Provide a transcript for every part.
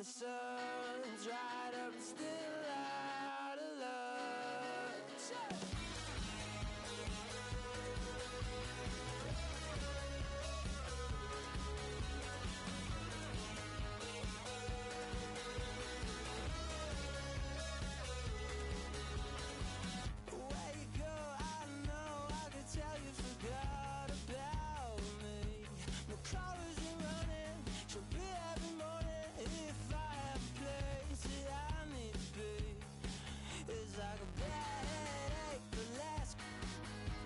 the sun's right up and still out of love. Where you go, I know, I could tell you forgot about me. My car isn't running, she'll be every morning. If I have a place that I need to be, it's like a bad headache that lasts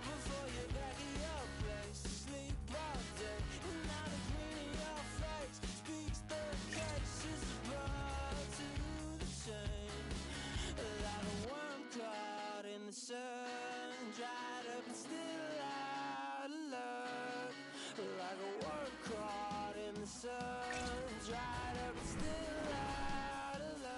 before you're back at your place to sleep all day. And now the grin in your face speaks the case. It's a bar to the chain, like a worm caught in the sun, dried up and still out of love. Like a worm caught in the sun, dried up and still out of love.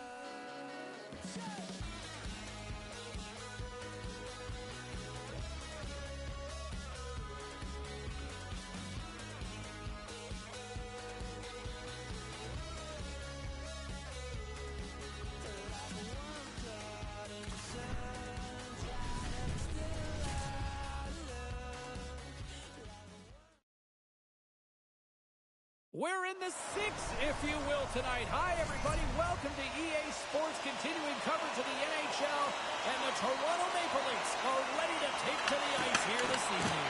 We're in the sixth, if you will, tonight. Hi, everybody. Welcome to EA Sports, continuing coverage of the NHL, and the Toronto Maple Leafs are ready to take to the ice here this evening.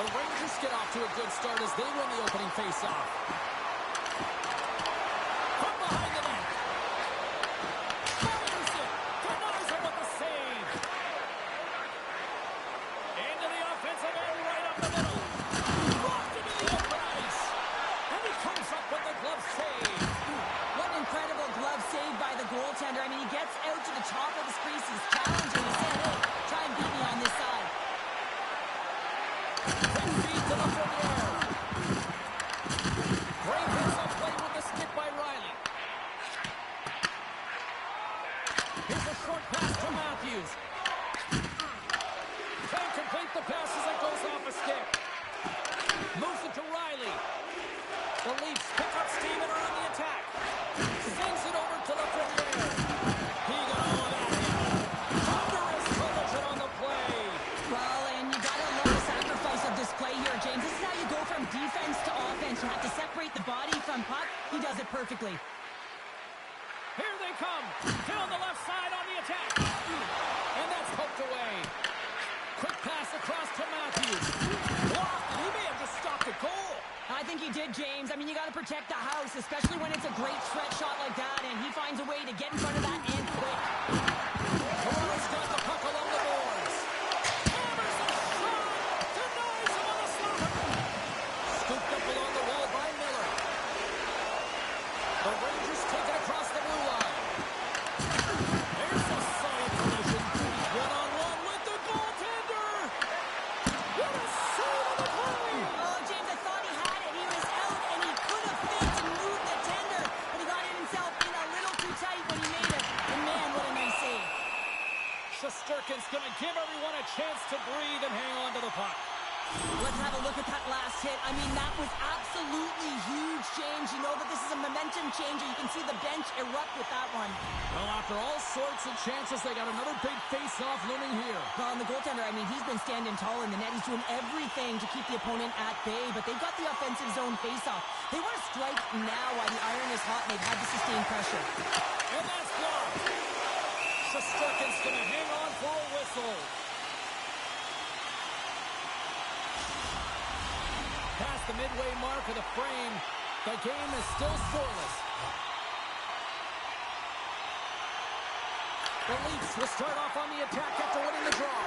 The Rangers get off to a good start as they win the opening faceoff. From behind the net. Anderson denies him with the save. Into the offensive end, right up the middle. Locked into the open ice. And he comes up with the glove save. What an incredible glove save by the goaltender. I mean, he gets out to the top of his crease. He's challenging. He's saying, hey, try and beat me on this side. 10 feet to the Lafreniere. Great hits up play with the stick by Riley. Here's a short pass to Matthews. Can't complete the pass as it goes off a stick. Moves it to Riley. The Leafs pick up steam and are on the attack. Sends it over to Lafreniere. He got all that in. Thunderous collision on the play. Well, and you got to love the sacrifice of this play here, James. This is how you go from defense to offense. You have to separate the body from puck. He does it perfectly. Here they come. Down the left side on the attack. And that's poked away. Quick pass across to Matthews. Blocked, and he may have just stopped a goal. I think he did, James. I mean, you got to protect the house, especially when it's a great stretch shot like that, and he finds a way to get in front of that and quick. Toronto's got the puck along the boards. Hammers a shot. Denies him on the slapper. Scooped up along the wall by Miller. The Rangers take it across the blue line. There's a solid collision. One-on-one with the goaltender. What a save on the play. Oh, James, I thought he had it. He was out, and he could have faked and moved the tender, but he got it himself in a little too tight when he made it. And man, what a nice save. Shesterkin's going to give everyone a chance to breathe and hang on to the puck. Let's have a look at that last hit. I mean, that was absolutely huge, James. You know that this is a momentum changer. You can see the bench erupt with that one. Well, after all sorts of chances, they got another big face-off looming here. Well, and the goaltender, I mean, he's been standing tall in the net. He's doing everything to keep the opponent at bay, but they've got the offensive zone face-off. They want to strike now while the iron is hot, and they've had to sustain pressure. And that's blocked. Shesterkin's going to hang on for a whistle. Past the midway mark of the frame, the game is still scoreless. The Leafs will start off on the attack after winning the draw.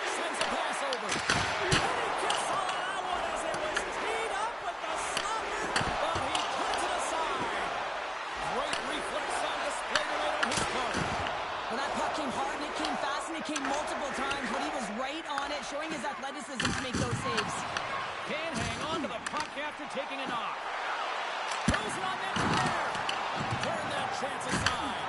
Sends a pass over. And he gets all of that one as it was teed up with the slugger, but he puts it aside. Great reflex on display tonight on his part. Well, that puck came hard, and it came fast, and it came multiple times, but he was right on it, showing his athleticism to make those saves. Can't hang on to the puck after taking a knock. Throws it on net from there. Turn that chance aside.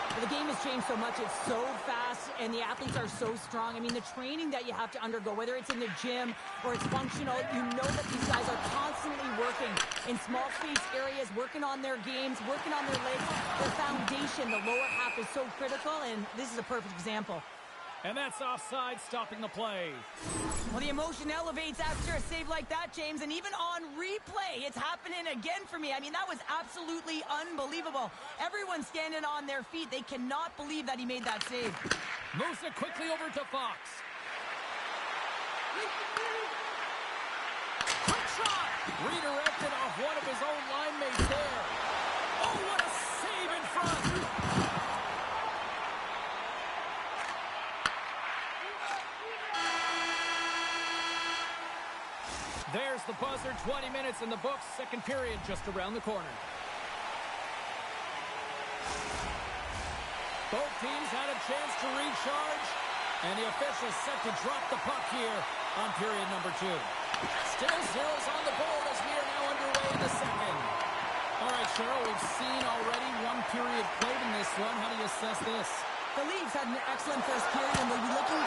Well, The game has changed so much. It's so fast, and the athletes are so strong. I mean, the training that you have to undergo, whether it's in the gym or it's functional, you know that these guys are constantly working in small space areas, working on their games, working on their legs. Their foundation, the lower half, is so critical, and this is a perfect example. And that's offside, stopping the play. Well, the emotion elevates after a save like that, James, and even on replay, it's happening again for me. I mean, that was absolutely unbelievable. Everyone's standing on their feet. They cannot believe that he made that save. Moves it quickly over to Fox. Quick shot! Redirected off one of his own line mates there. Oh, what a save in front! There's the buzzer, 20 minutes in the books, second period just around the corner. Both teams had a chance to recharge, and the officials set to drop the puck here on period number 2. Still zeros on the board as we are now underway in the second. All right, Cheryl, we've seen already one period played in this one. How do you assess this? The Leafs had an excellent first period, and they'll be looking...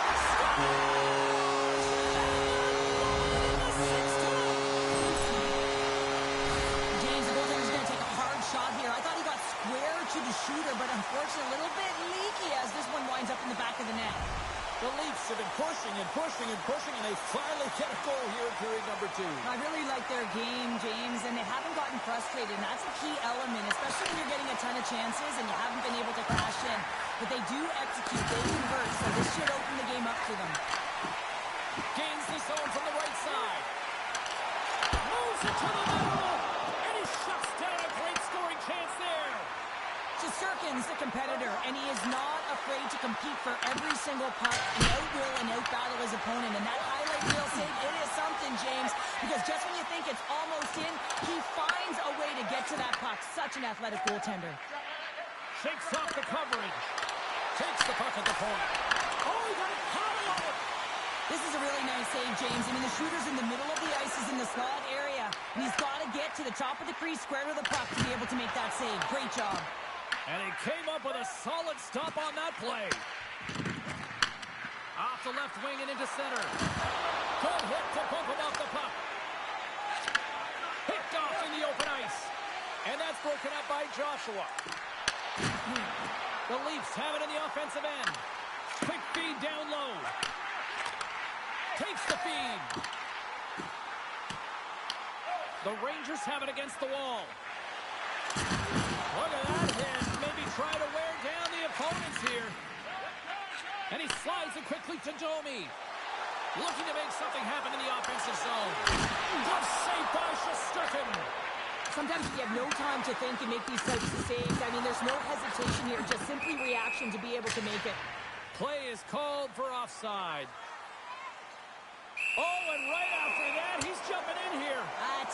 to the shooter, but unfortunately a little bit leaky as this one winds up in the back of the net. The Leafs have been pushing and pushing and pushing, and they finally get a goal here in period number 2. I really like their game, James, and they haven't gotten frustrated, and that's a key element, especially when you're getting a ton of chances and you haven't been able to cash in. But they do execute, they convert, so this should open the game up for them. Gains the zone from the right side. Moves it to the middle, and he shuts down a great scoring chance there. Shesterkin's the competitor, and he is not afraid to compete for every single puck and outwill and outbattle his opponent. And that highlight reel save, it is something, James, because just when you think it's almost in, he finds a way to get to that puck. Such an athletic goaltender. Shakes off the coverage. Takes the puck at the point. Oh, he got it high on it. This is a really nice save, James. I mean, the shooter's in the middle of the ice, is in the slot area, and he's got to get to the top of the crease, square to the puck to be able to make that save. Great job. And he came up with a solid stop on that play. Off the left wing and into center. Good hit to bump him off the puck. Picked off in the open ice. And that's broken up by Joshua. The Leafs have it in the offensive end. Quick feed down low. Takes the feed. The Rangers have it against the wall. Look at that hit. Maybe try to wear down the opponents here. And he slides it quickly to Domi. Looking to make something happen in the offensive zone. Good save by Shesterkin. Sometimes you have no time to think and make these types of saves. I mean, there's no hesitation here. Just simply reaction to be able to make it. Play is called for offside. Oh, and right after that, he's jumping in here.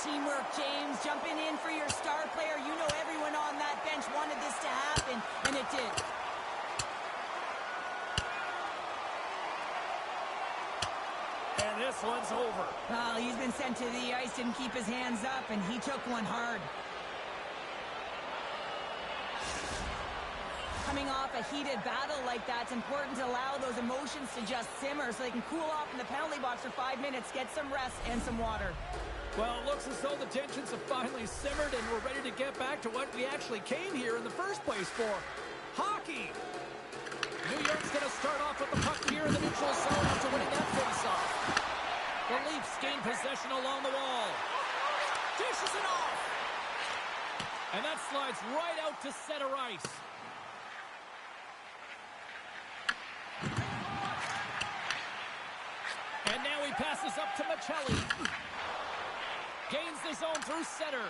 Teamwork, James. Jumping in for your star player. You know everyone on that bench wanted this to happen, and it did. And this one's over. Well, he's been sent to the ice, didn't keep his hands up, and he took one hard. Coming off a heated battle like that, it's important to allow those emotions to just simmer so they can cool off in the penalty box for 5 minutes, get some rest and some water. Well, it looks as though the tensions have finally simmered and we're ready to get back to what we actually came here in the first place for. Hockey! New York's going to start off with the puck here in the neutral zone after winning that faceoff. The Leafs gain possession along the wall. Dishes it off! And that slides right out to center ice. And now he passes up to Machelli. Gains the zone through center.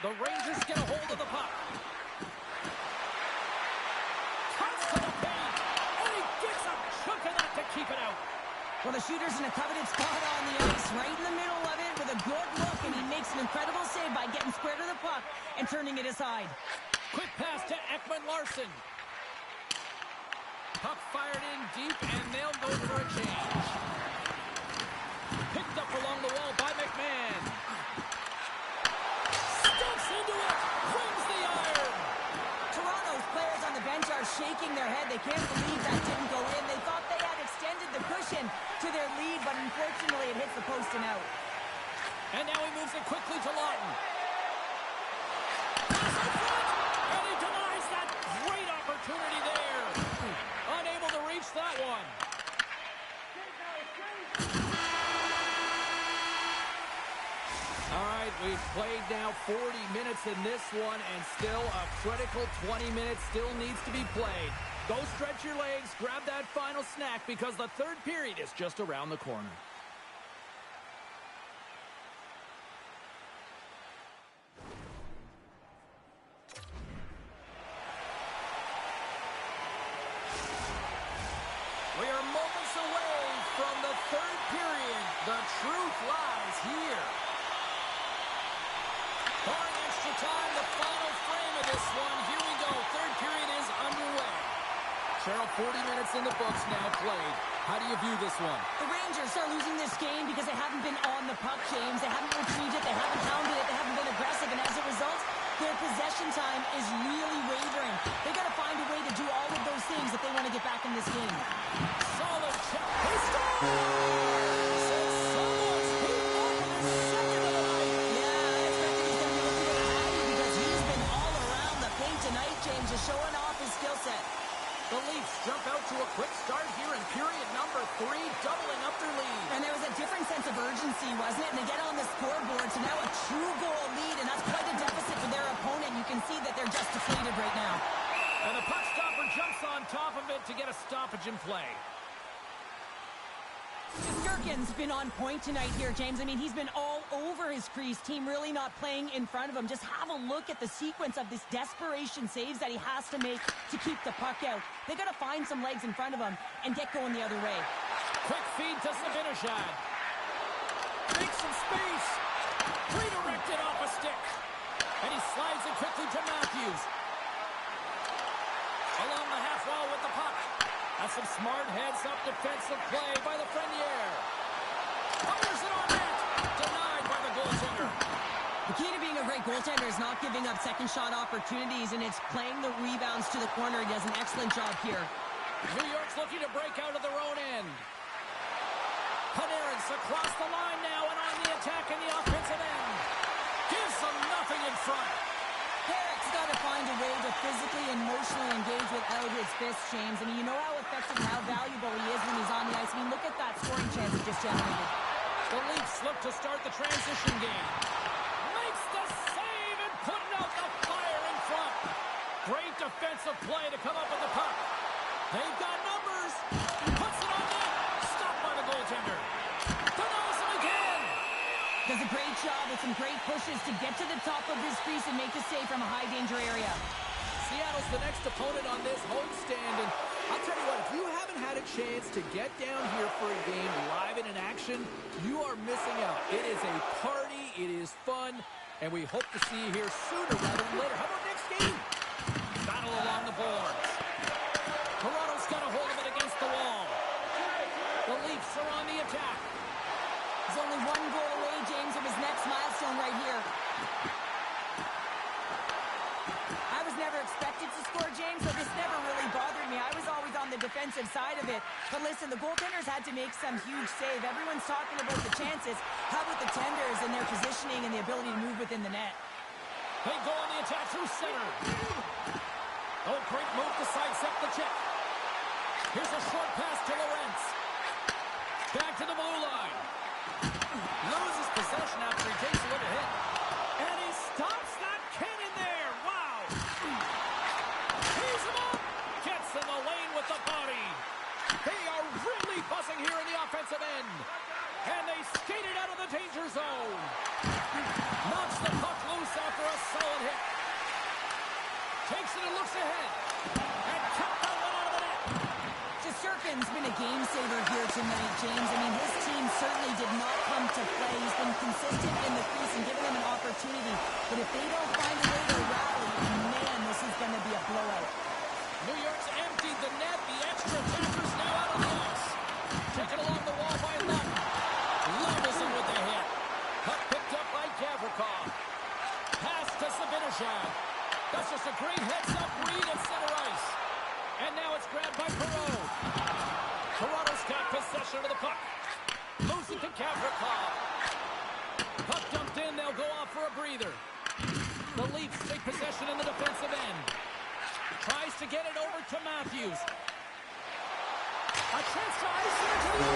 The Rangers get a hold of the puck. Cuts to the paint. And he gets a chunk of that to keep it out. Well, the shooter's in a coveted spot on the ice, right in the middle of it with a good look, and he makes an incredible save by getting square to the puck and turning it aside. Quick pass to Ekman-Larsson. Puck fired in deep, and they'll go for a change. Picked up along the wall by McMahon. Steps into it. Wins the iron. Toronto's players on the bench are quickly to Lawton. Pass in front, and he denies that great opportunity there. Unable to reach that one. All right, we've played now 40 minutes in this one, and still a critical 20 minutes still needs to be played. Go stretch your legs, grab that final snack, because the third period is just around the corner. We are moments away from the third period. The truth lies here. Barring extra time, the final frame of this one. Here we go. Third period is underway. Cheryl, 40 minutes in the books now played. How do you view this one? The Rangers are losing this game because they haven't been on the puck, James. They haven't retrieved it. They haven't hounded it. They haven't been aggressive. And as a result, their possession time is really wavering. They got to find a way to do all of those things if they want to get back in this game. Solid check. He scores! It's Samoa's feet over the second of the night. Yeah, I expect he's going to be looking at Hattie because he's been all around the paint tonight, James, just showing off his skill set. The Leafs jump out to a quick start here in period number 3, doubling up their lead. And there was a different sense of urgency, wasn't it? And they get on the scoreboard, so now a true goal lead, and that's quite a deficit for their opponent. You can see that they're just deflated right now. And the puck stopper jumps on top of it to get a stoppage in play. Shesterkin's been on point tonight here, James. I mean, he's been all over his crease. Team really not playing in front of him. Just have a look at the sequence of this desperation saves that he has to make to keep the puck out. They got to find some legs in front of him and get going the other way. Quick feed to Zibanejad. Makes some space. Redirected off a stick. And he slides it quickly to Matthews. Along the half wall with the puck. That's some smart heads-up defensive play by Lafreniere. Fires it on net. Denied by the goaltender. The key to being a great goaltender is not giving up second shot opportunities, and it's playing the rebounds to the corner. He does an excellent job here. New York's looking to break out of their own end. Panarin's across the line now and on the attack in the offensive end. Gives them nothing in front. Herrick's got to find a way to physically and emotionally engage without his fists, James. I mean, you know how effective and how valuable he is when he's on the ice. I mean, look at that scoring chance he just generated. The Leafs look to start the transition game. Makes the save and putting out the fire in front. Great defensive play to come up with the puck. They've got numbers. Puts it on net. Stopped by the goaltender. Denies him again. Does a great job with some great pushes to get to the top of his crease and make a save from a high-danger area. Seattle's the next opponent on this homestand, and I'll tell you what, if you haven't had a chance to get down here for a game live and in action, you are missing out. It is a party, it is fun, and we hope to see you here sooner rather than later. How about next game? Battle along the boards. Toronto's got a hold of it against the wall. The Leafs are on the attack. He's only one goal away, James, from his next milestone right here. I was never expected to score, James, so this never really bothered me. I was always on the defensive side of it. But listen, the goaltenders had to make some huge save. Everyone's talking about the chances. How about the tenders and their positioning and the ability to move within the net? They go on the attack through center. Oh, great move to sidestep the check. Here's a short pass to Lorentz. Back to the blue line. Loses possession after he takes a little hit. And he stops that cannon there. Wow. Tees him up. Gets in the lane with the body. They are really buzzing here in the offensive end. And they skated out of the danger zone. Knocks the puck loose after a solid hit. Takes it and looks ahead. And tapped that one out of the net. Shesterkin's been a game saver here tonight, James. I mean, his team certainly did not come to play. He's been consistent in the crease and giving them an opportunity. But if they don't find a way to rally, man, this is going to be a blowout. New York's emptied the net. The extra attackers now out of the ice. Taken along the wall by Lund. Levels him with the hit. Puck picked up by Gavrikov. Pass to Zibanejad. That's just a great heads-up read at center ice. And now it's grabbed by Perreault. Toronto's got possession of the puck. Moves it to Gavrikov. Puck dumped in, they'll go off for a breather. The Leafs take possession in the defensive end. Tries to get it over to Matthews. A chance to ice it into the net.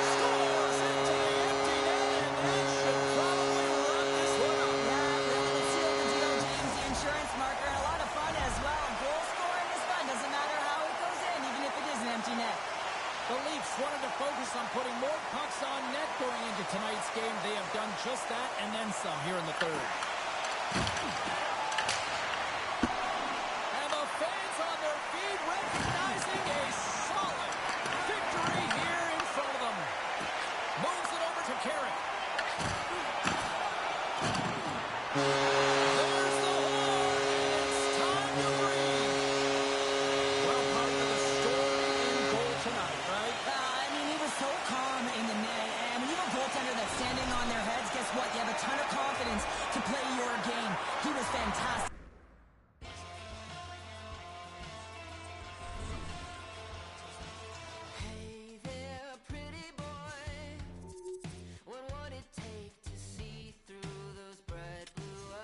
Scores into the empty net, and that should probably wrap this one up. Yeah, that would seal the deal, James. The insurance marker, and a lot of fun as well. Goal scoring is fun. Doesn't matter how it goes in, even if it is an empty net. The Leafs wanted to focus on putting more pucks on net going into tonight's game. They have done just that and then some here in the third. And the fans on their feet recognizing a solid victory here in front of them. Moves it over to Carrick. There's the horn, and it's time to breathe. Well, part of the story in goal tonight, right? I mean, he was so calm in the net. And when you have a goaltender that's standing on their heads, guess what? You have a ton of confidence to play your game. He was fantastic. Hey there, pretty boy. What would it take to see through those bright blue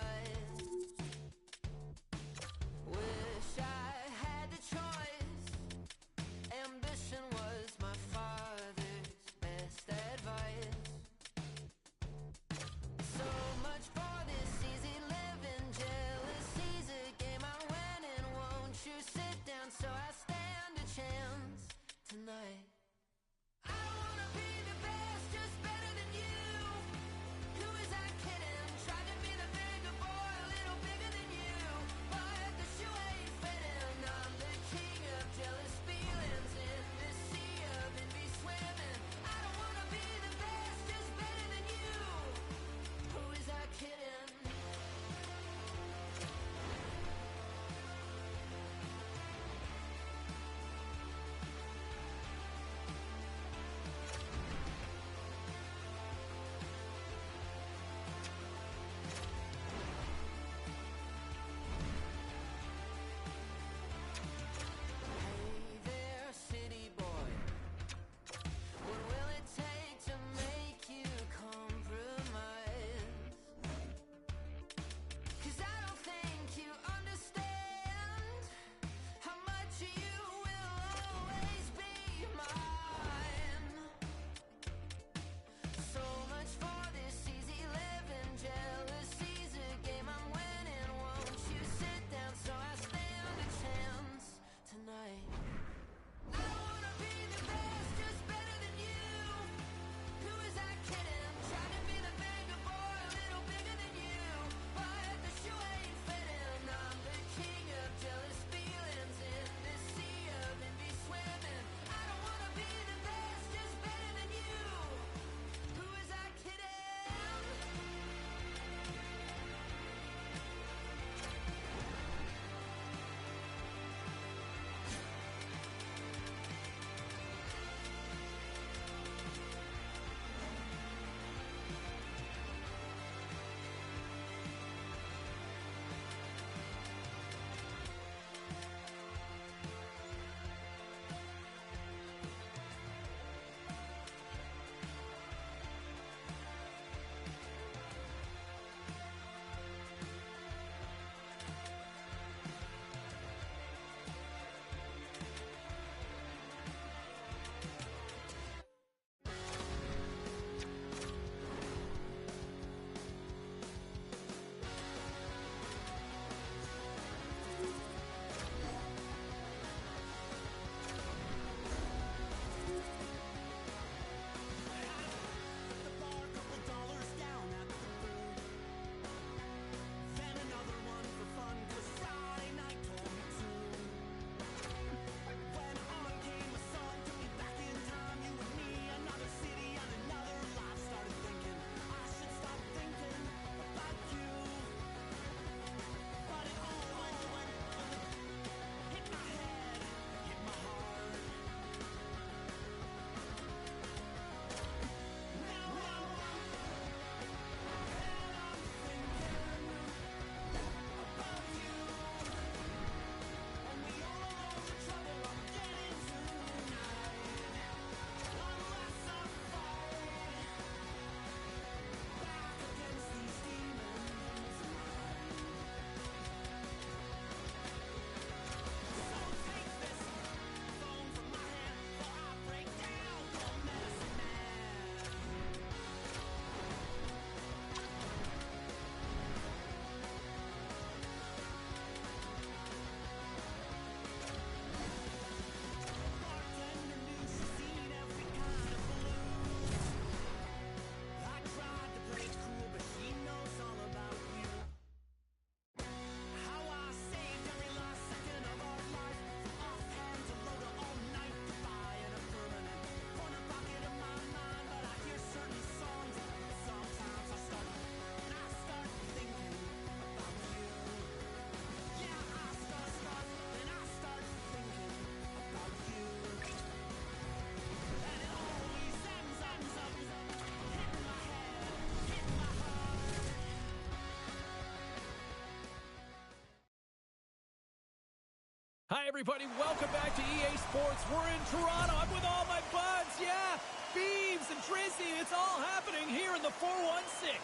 Hi, everybody. Welcome back to EA Sports. We're in Toronto. I'm with all my buds. Yeah, Beeves and Drizzy. It's all happening here in the 416.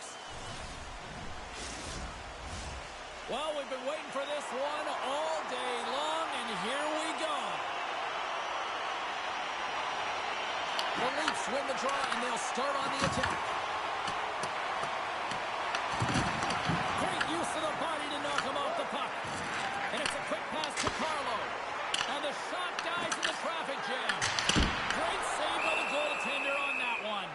Well, we've been waiting for this one all day long, and here we go. The Leafs win the draw, and they'll start on the attack. Great use of the body to knock him off the puck. And it's a quick pass to Carlo. And the shot dies in the traffic jam. Great save by the goaltender on that one.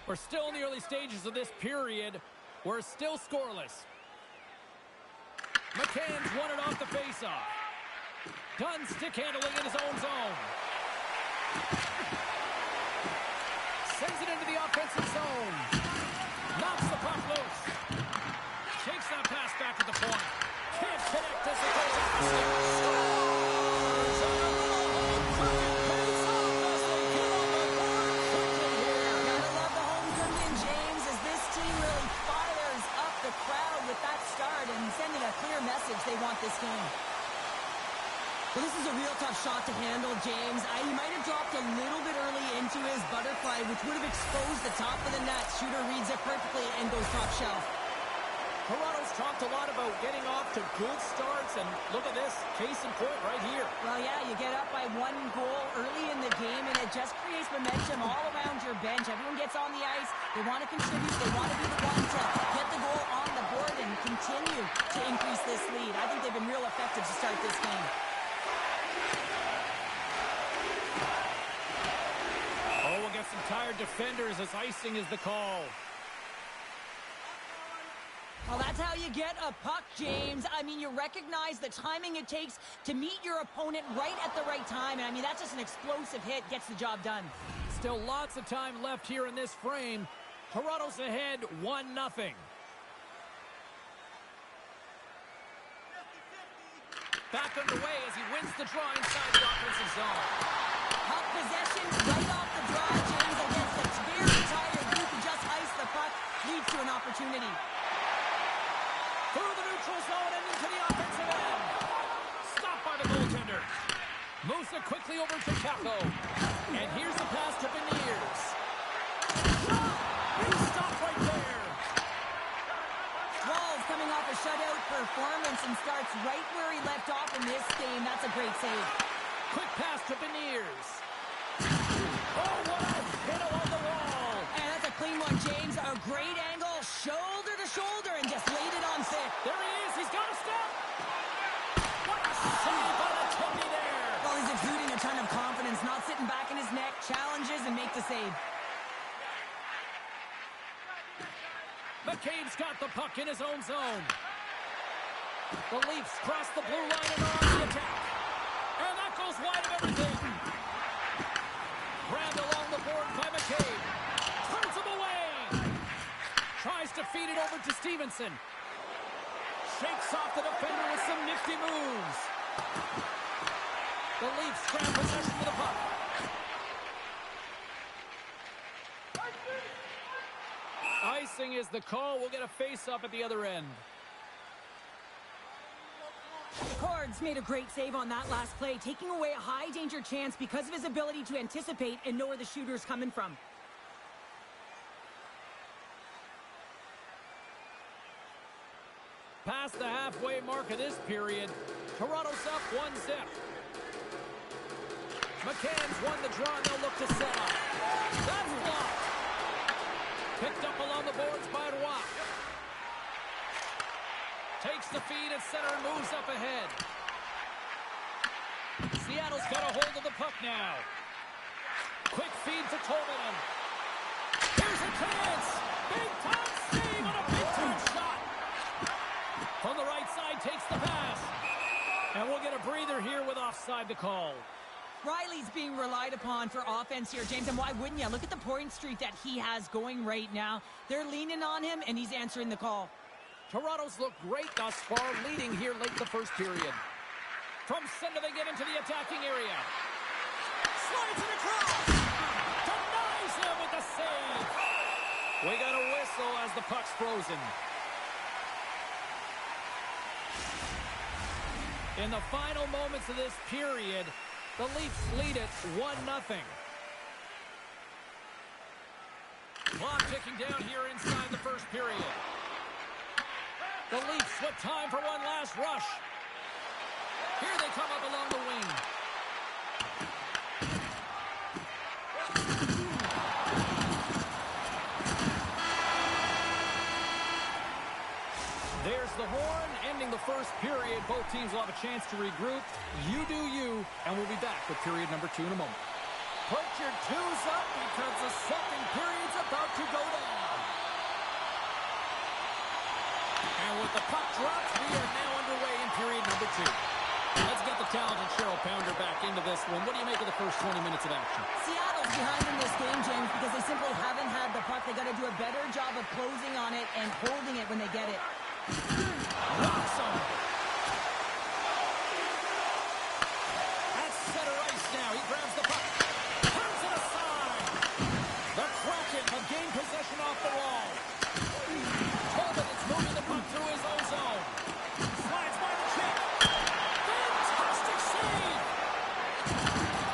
We're still in the early stages of this period. We're still scoreless. McCann's won it off the faceoff. Dunn stick handling in his own zone. Sends it into the offensive zone. Knocks the puck loose. Takes that pass back at the point. Can't connect as it goes off the stick. Scores! Gotta love the home in James as this team really fires up the crowd with that start and sending a clear message they want this game. Well, this is a real tough shot to handle, James. He might have dropped a little bit early into his butterfly, which would have exposed the top of the net. Shooter reads it perfectly and goes top shelf. Toronto's talked a lot about getting off to good starts, and look at this, case in point right here. Well, yeah, you get up by 1 goal early in the game, and it just creates momentum all around your bench. Everyone gets on the ice. They want to contribute. They want to be the one to get the goal on the board and continue to increase this lead. I think they've been real effective to start this game. Oh, we'll get some tired defenders as icing is the call. Well, that's how you get a puck, James. I mean, you recognize the timing it takes to meet your opponent right at the right time. And, I mean, that's just an explosive hit. Gets the job done. Still lots of time left here in this frame. Toronto's ahead 1-0. Back underway as he wins the draw inside the offensive zone. Puck possession right off the draw, James, against a very tired group who just iced the puck. Leads to an opportunity. Through the neutral zone and into the offensive end. Stopped by the goaltender. Moves it quickly over to Kako. And here's the pass to Beniers. Shot! He stopped right there. Walls coming off a shutout performance and starts right where he left off in this game. That's a great save. Quick pass to Beniers. Oh, what a hit along the wall. And that's a clean one, James. A great angle, shoulder to shoulder, and just laid it on thick. There he is. He's got a step. What a save by the Tony there. Well, he's exuding a ton of confidence, not sitting back in his neck, challenges and make the save. McCabe's got the puck in his own zone. The Leafs cross the blue line and are on the attack. And that goes wide of everything. Grabbed along the board by McCabe. Turns him away. Tries to feed it over to Stevenson. Shakes off the defender with some nifty moves. The Leafs grab possession of the puck. Icing is the call. We'll get a face-up at the other end. Cords made a great save on that last play, taking away a high-danger chance because of his ability to anticipate and know where the shooter's coming from. Past the halfway mark of this period, Toronto's up 1-0. McCann's won the draw, and they'll look to set up. That's blocked. Picked up along the boards by Roy. Takes the feed at center and moves up ahead. Seattle's got a hold of the puck now. Quick feed to Tolvanen. Here's a chance. Big time save on a big time shot. From the right side takes the pass. And we'll get a breather here with offside the call. Riley's being relied upon for offense here, James, and why wouldn't you? Look at the point streak that he has going right now. They're leaning on him, and he's answering the call. Toronto's looked great thus far, leading here late in the first period. From center, they get into the attacking area. Slides it across. Denies him with the save. We got a whistle as the puck's frozen. In the final moments of this period, the Leafs lead it 1-0. Clock ticking down here inside the first period. The Leafs with time for one last rush. Here they come up along the wing. There's the horn, ending the first period. Both teams will have a chance to regroup. You do you, and we'll be back with period number 2 in a moment. Put your twos up because the second period's about to go down. And with the puck dropped, we are now underway in period number 2. Let's get the talented Cheryl Pounder back into this one. What do you make of the first 20 minutes of action? Seattle's behind in this game, James, because they simply haven't had the puck. They got to do a better job of closing on it and holding it when they get it. Rocks on. At center ice now. He grabs the puck. Turns it aside. The Kraken have gained possession off the wall. Talbot is moving the puck through his own zone. Slides by the check. Fantastic save.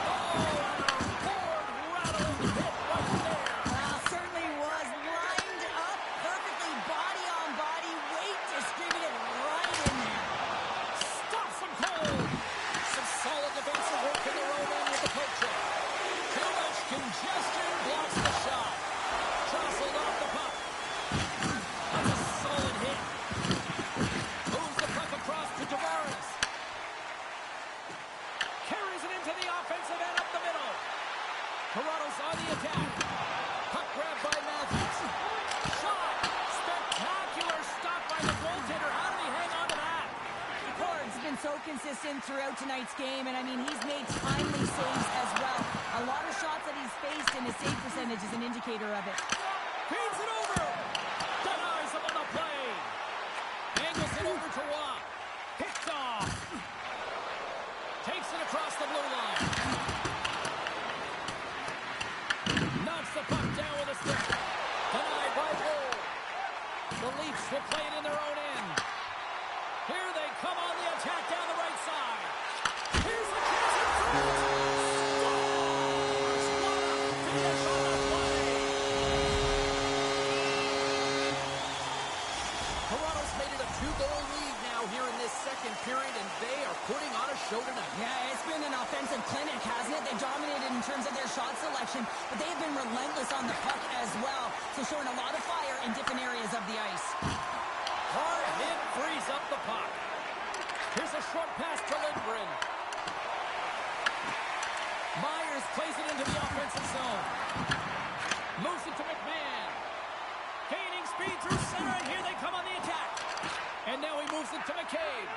Oh, and a board-rattling hit right there. Certainly was lined up perfectly, body on body, weight distributed right in there. Stops him cold. Some solid defensive work in their own end with the poke check. Too much congestion blocks the shot. Jostled off the puck. That's a solid hit. Moves the puck across to Tavares. Carries it into the offensive end up the middle. Toronto's on the attack. Puck grabbed by Matthews. Shot. Spectacular stop by the goaltender. How did he hang on to that? Picard's been so consistent throughout tonight's game, and I mean, he's made timely saves as well. A lot of shots that he's faced, and his save percentage is an indicator of it. Feeds it over. Denies him on the play. Angles it over to Watt. Picked off. Takes it across the blue line. Knocks the puck down with a stick. Denied by Cole. The Leafs will play it in their own end. Here they come on the attack down the right side. Here's the chance in front. Scores! What a finish on the play. Toronto's made it a 2-goal lead now here in this second period, and they are putting on a show tonight. Yeah, it's been an offensive clinic, hasn't it? They dominated in terms of their shot selection, but they have been relentless on the puck as well, so showing a lot of fire in different areas of the ice. Hard hit frees up the puck. Here's a short pass to Lindgren. Myers plays it into the offensive zone. Moves it to McMahon. Gaining speed through center, and here they come on the attack. And now he moves it to McCabe.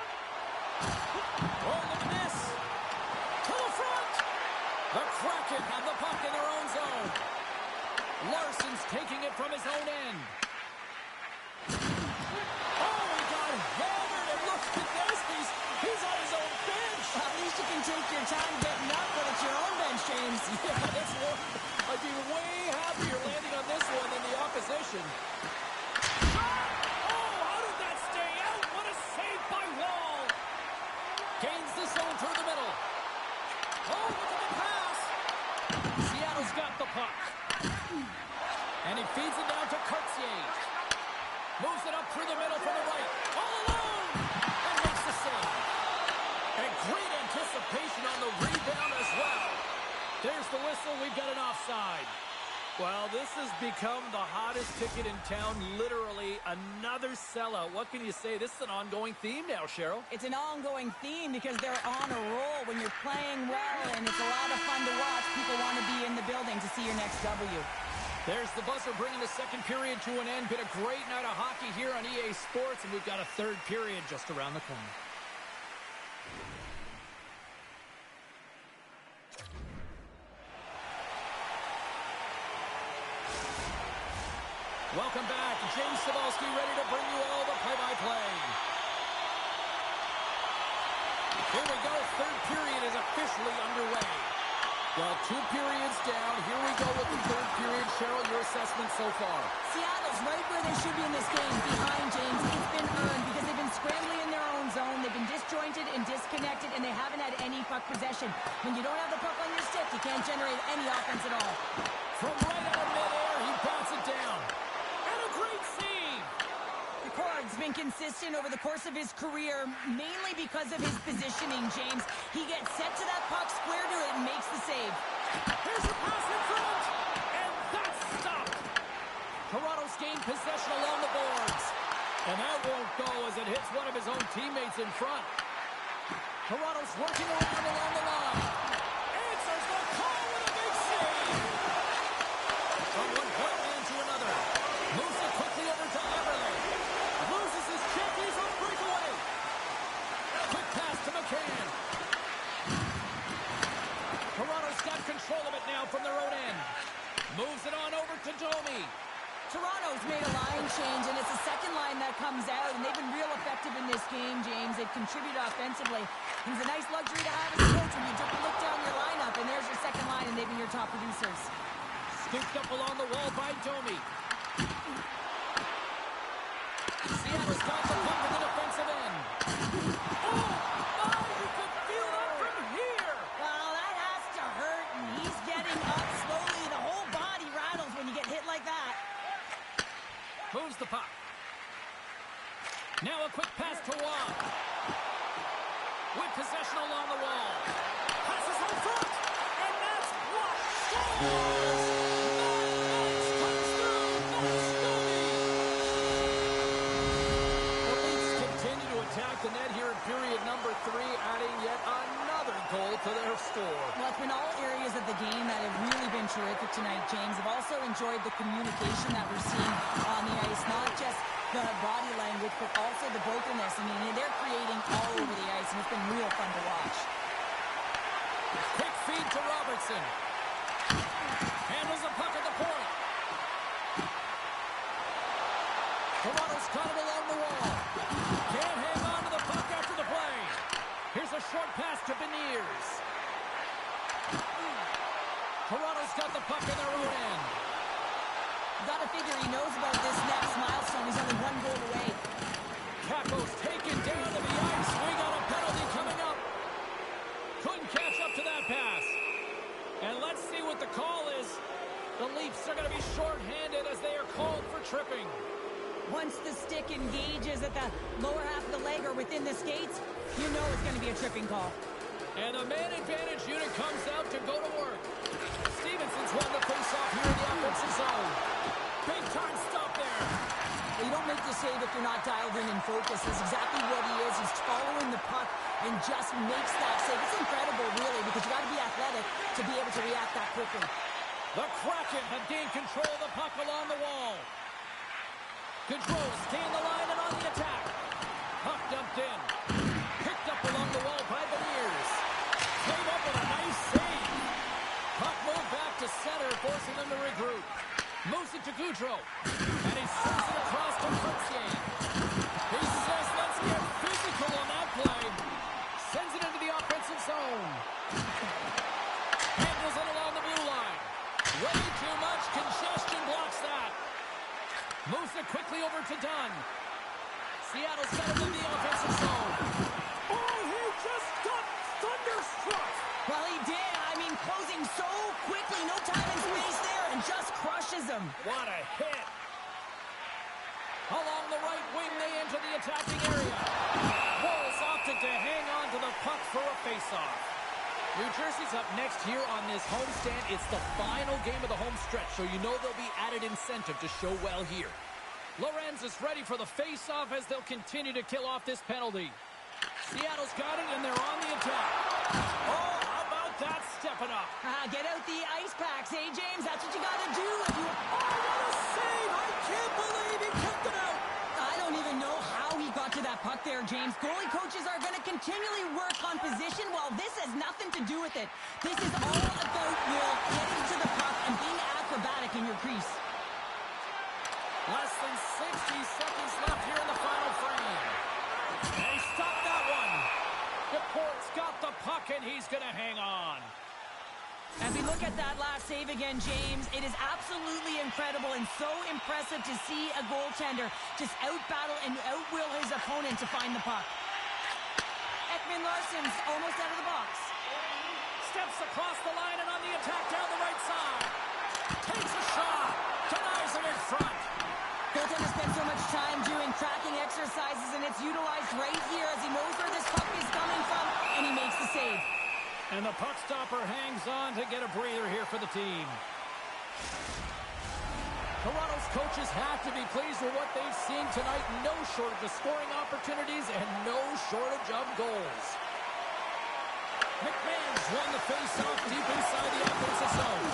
Oh, look at this. To the front. The Kraken have the puck in their own zone. Larson's taking it from his own end. Oh, he got hammered, and look at this. He's on his own bench. At least you can take your time getting up when it's your own bench, James. Yeah, that's one. I'd be way happier landing on this one than the opposition. Shot! Oh, how did that stay out? What a save by Wall. Gains the zone through the middle. Oh, look at the pass. Seattle's got the puck. And he feeds it down to Courtier. Moves it up through the middle for the right. All alone! And makes the save. And great anticipation on the rebound as well. There's the whistle. We've got an offside. Well, this has become the hottest ticket in town, literally another sellout. What can you say? This is an ongoing theme now, Cheryl. It's an ongoing theme because they're on a roll. When you're playing well and it's a lot of fun to watch, people want to be in the building to see your next W. There's the buzzer bringing the second period to an end. Been a great night of hockey here on EA Sports, and we've got a third period just around the corner. Welcome back. James Cybulski ready to bring you all the play-by-play. Here we go. Third period is officially underway. Well, 2 periods down. Here we go with the third period. Cheryl, your assessment so far? Seattle's right where they should be in this game, behind James. It's been earned because they've been scrambling in their own zone. They've been disjointed and disconnected, and they haven't had any puck possession. When you don't have the puck on your stick, you can't generate any offense at all. From right out of midair, he bats it down. And a great save. Picard's been consistent over the course of his career, mainly because of his positioning, James. He gets set to that puck, square to it, and makes the save. Here's a pass in front, and that's stopped. Toronto's gained possession along the boards. And that won't go as it hits one of his own teammates in front. Toronto's working around along the line. Answers the call with a big save. From one point man to another. Moves it quickly over to Everly. Loses his check. He's on breakaway. Quick pass to McCann. Toronto's got control of it now from their own end. Moves it on over to Domi. Toronto's made a line change, and it's the second line that comes out, and they've been real effective in this game, James. They've contributed offensively. It's a nice luxury to have as a coach when you just look down your lineup, and there's your second line, and they've been your top producers. Scooped up along the wall by Domi. Seattle's got the puck at the defensive end. Oh, you could feel that from here. Well, that has to hurt, and he's getting up slowly. The whole body rattles when you get hit like that. Moves the puck. Now a quick pass to Waugh. With possession along the wall. Passes in front. And that's what scores! The Leafs continue to attack the net here in period number 3, adding yet another goal to their score. Well, it's been all areas of the game that have really been terrific tonight, James. I've also enjoyed the communication that we're seeing on the ice, not just the body language, but also the vocalness. I mean, they're creating all over the ice, and it's been real fun to watch. Quick feed to Robertson. Handles the puck at the point. Toronto's got it along the wall. Can't hang on to the puck after the play. Here's a short pass to Beniers. Toronto's got the puck in their own end. Got to figure he knows about this next milestone. He's only one goal away. Capo's taken down to the ice. We got a penalty coming up. Couldn't catch up to that pass. And let's see what the call is. The Leafs are going to be shorthanded as they are called for tripping. Once the stick engages at the lower half of the leg or within the skates, you know it's going to be a tripping call. And the man advantage unit comes out to go to work. Stevenson's won the face-off here in the offensive zone. Big time stop there. You don't make the save if you're not dialed in and focused. That's exactly what he is. He's following the puck and just makes that save. It's incredible, really, because you got to be athletic to be able to react that quickly. The Kraken have gained control of the puck along the wall. Gaudreau stay in the line and on the attack. Puck dumped in. Picked up along the wall by Beniers. Came up with a nice save. Puck moved back to center, forcing them to regroup. Moves it to Gaudreau. And he sends it across to Mercier. He says, let's get physical on that play. Sends it into the offensive zone. Handles it along the blue line. Way too much congestion blocks that. Moves it quickly over to Dunn. Seattle's got it in the offensive zone. Oh, he just got thunderstruck. Well, he did. I mean, closing so quickly. No time and space there, and just crushes him. What a hit. Along the right wing, they enter the attacking area. Wolves opted to hang on to the puck for a faceoff. New Jersey's up next here on this homestand. It's the final game of the home stretch, so you know there'll be added incentive to show well here. Lorenz is ready for the face-off as they'll continue to kill off this penalty. Seattle's got it, and they're on the attack. Oh, how about that stepping up? Get out the ice packs, eh, James? That's what you got to do. If you... Oh, what a save! I can't believe he kept it out. I don't even know how he got to that puck there, James. Goalie coaches are going to continually work on position while this has nothing to do with it. This is all about Will getting to the puck and being acrobatic in your crease. Less than 60 seconds left here in the final frame. They stopped that one. DePort's got the puck, and he's going to hang on. As we look at that last save again, James, it is absolutely incredible and so impressive to see a goaltender just out-battle and out-will his opponent to find the puck. Ekman Larsson's almost out of the box. Steps across the line and on the attack down the right side. Takes a shot. Denies him in front. Goaltender spends so much time doing tracking exercises, and it's utilized right here as he knows where this puck is coming from, and he makes the save. And the puck stopper hangs on to get a breather here for the team. Toronto's coaches have to be pleased with what they've seen tonight. No shortage of scoring opportunities and no shortage of goals. McMahon's won the face-off deep inside the offensive zone.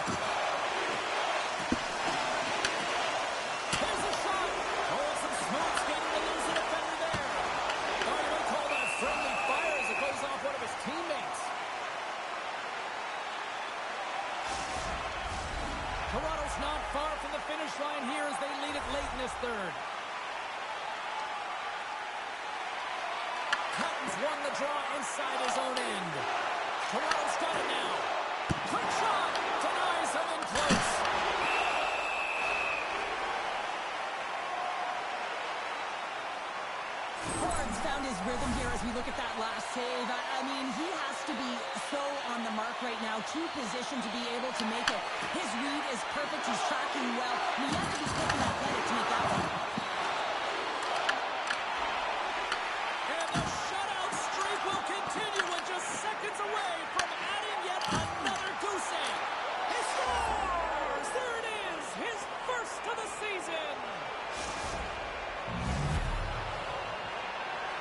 There's a shot. Oh, some smooth skating to lose a defender there. Oh, you might call that friendly fire as it goes off one of his teammates. Toronto's not far from the finish line here as they lead it late in this third. Cotton's won the draw inside his own end. Toronto's got it now. Quick shot! Denies him in close. Ford's found his rhythm here as we look at that last save. I mean, he has to be so on the mark right now, too positioned to be able to make it. His read is perfect. He's tracking well. I mean, he has to be quick and athletic to make that one. And the shutout streak will continue with just seconds away from adding yet another goose egg. He scores! There it is! His first of the season!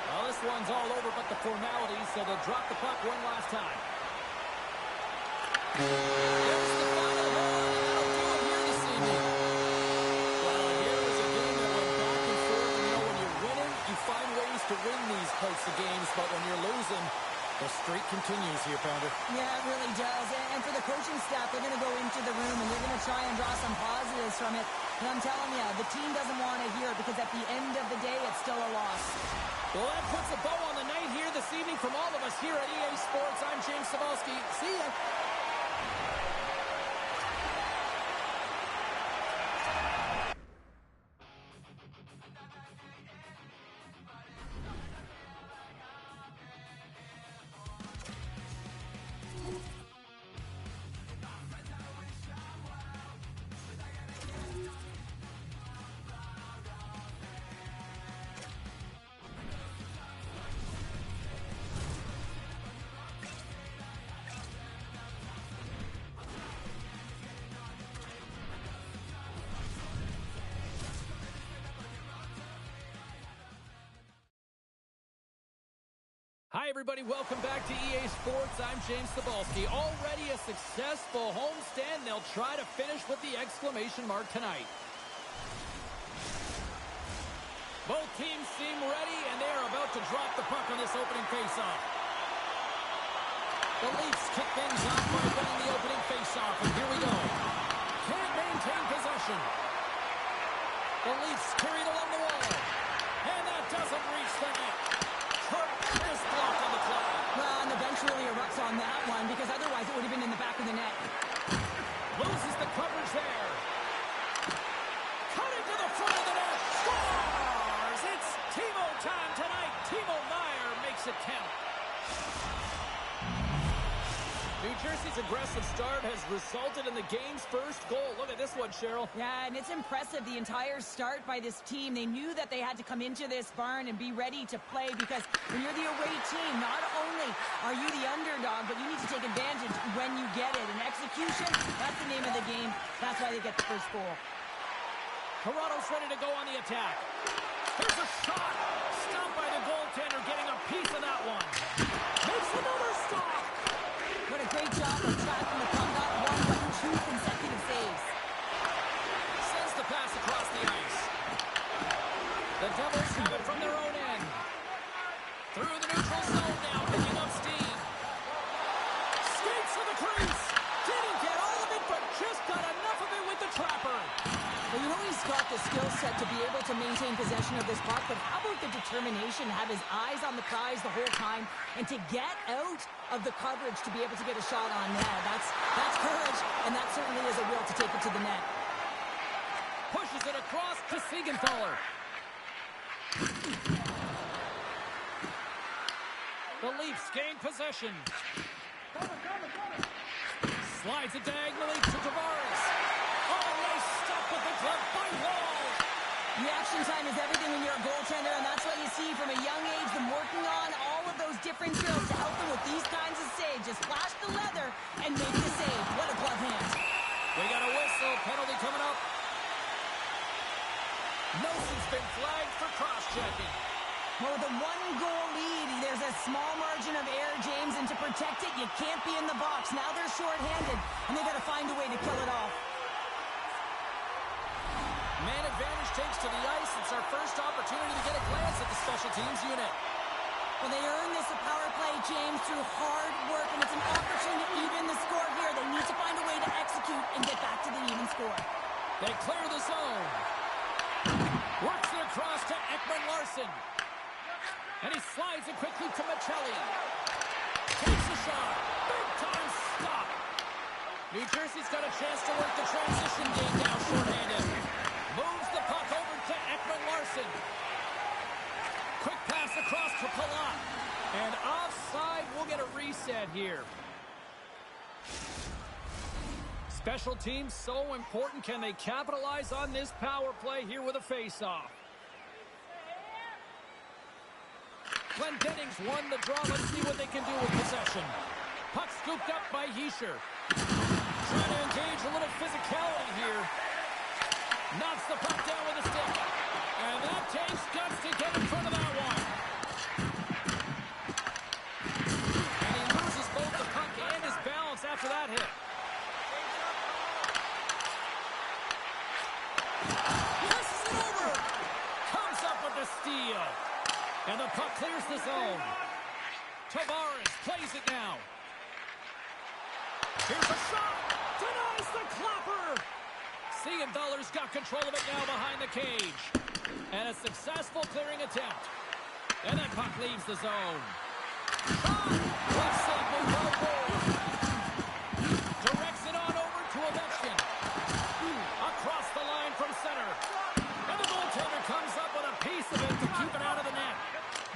Well, this one's all over but the formalities, so they'll drop the puck one last time. There's the final ball, and that'll do it here this evening. Well, here was a game that went back and forth. You know, when you're winning, you find ways to win these close games, but when you're losing, the streak continues here, Pounder. Yeah, it really does. And for the coaching staff, they're going to go into the room and they're going to try and draw some positives from it. And I'm telling you, the team doesn't want to hear it because at the end of the day, it's still a loss. Well, that puts a bow on the night here this evening from all of us here at EA Sports. I'm James Cybulski. See ya. Hi, everybody. Welcome back to EA Sports. I'm James Cybulski. Already a successful homestand. They'll try to finish with the exclamation mark tonight. Both teams seem ready, and they are about to drop the puck on this opening faceoff. The Leafs kick things off by winning the opening faceoff, and here we go. Can't maintain possession. The Leafs carry it along the wall, and that doesn't reach the net. Tremendous block on the play. Well, and the bench really erupts on that one because otherwise it would have been in the back of the net. Loses the coverage there. Cut into the front of the net. Scores! It's Timo time tonight. Timo Meier makes it count. New Jersey's aggressive start has resulted in the game's first goal. Look at this one, Cheryl. Yeah, and it's impressive, the entire start by this team. They knew that they had to come into this barn and be ready to play because when you're the away team, not only are you the underdog, but you need to take advantage when you get it. And execution, that's the name of the game. That's why they get the first goal. Toronto's ready to go on the attack. There's a shot. Stopped by the goaltender, getting a piece of that one. Makes another stop. What a great job of tracking the puck. Not one, but two consecutive saves. Sends the pass across the ice. The Devils have it from their own end. Through the neutral zone now, picking up steam. Skates to the crease. Didn't get all of it, but just got enough of it with the trapper. Well, you know he's He's got the skill set to be able to maintain possession of this puck, but how about the determination, have his eyes on the prize the whole time, and to get out of the coverage to be able to get a shot on net. That's courage, and that certainly is a will to take it to the net. Pushes it across to Siegenthaler. The Leafs gain possession. Slides it diagonally to Tavares. Oh, nice stop with the glove by Wall. Reaction time is everything when you're a goaltender, and that's what you see from a young age, them working on all of those different drills to help them with these kinds of saves. Just flash the leather and make the save. What a glove hand. We got a whistle. Penalty coming up. Nelson's been flagged for cross-checking. Well, with a one-goal lead, there's a small margin of error, James, and to protect it, you can't be in the box. Now they're shorthanded, and they got to find a way to kill it off. Man advantage takes to the ice. It's our first opportunity to get a glance at the special teams unit. Well, they earned this a power play, James, through hard work, and it's an opportunity to even the score here. They need to find a way to execute and get back to the even score. They clear the zone. Works it across to Ekman-Larsson. And he slides it quickly to Maccelli. Takes a shot. Big time stop. New Jersey's got a chance to work the transition game now shorthanded. Moves the puck over to Ekman-Larsson. Quick pass across to Palat. And offside, we'll get a reset here. Special teams so important. Can they capitalize on this power play here with a face-off? Glendening's won the draw. Let's see what they can do with possession. Puck scooped up by Hischier. Trying to engage a little physicality here. Knocks the puck down with a stick. And that takes guts to get in front of that one. And he loses both the puck and his balance after that hit. Passes it over. Comes up with the steal. And the puck clears the zone. Tavares plays it now. Here's a shot. Denies the clapper. Siegenthaler's got control of it now behind the cage. And a successful clearing attempt. And that puck leaves the zone. Shot. Left side move by Boyd. Directs it on over to Ovechkin. Across the line from center. And the goaltender comes up with a piece of it to keep it out of the net.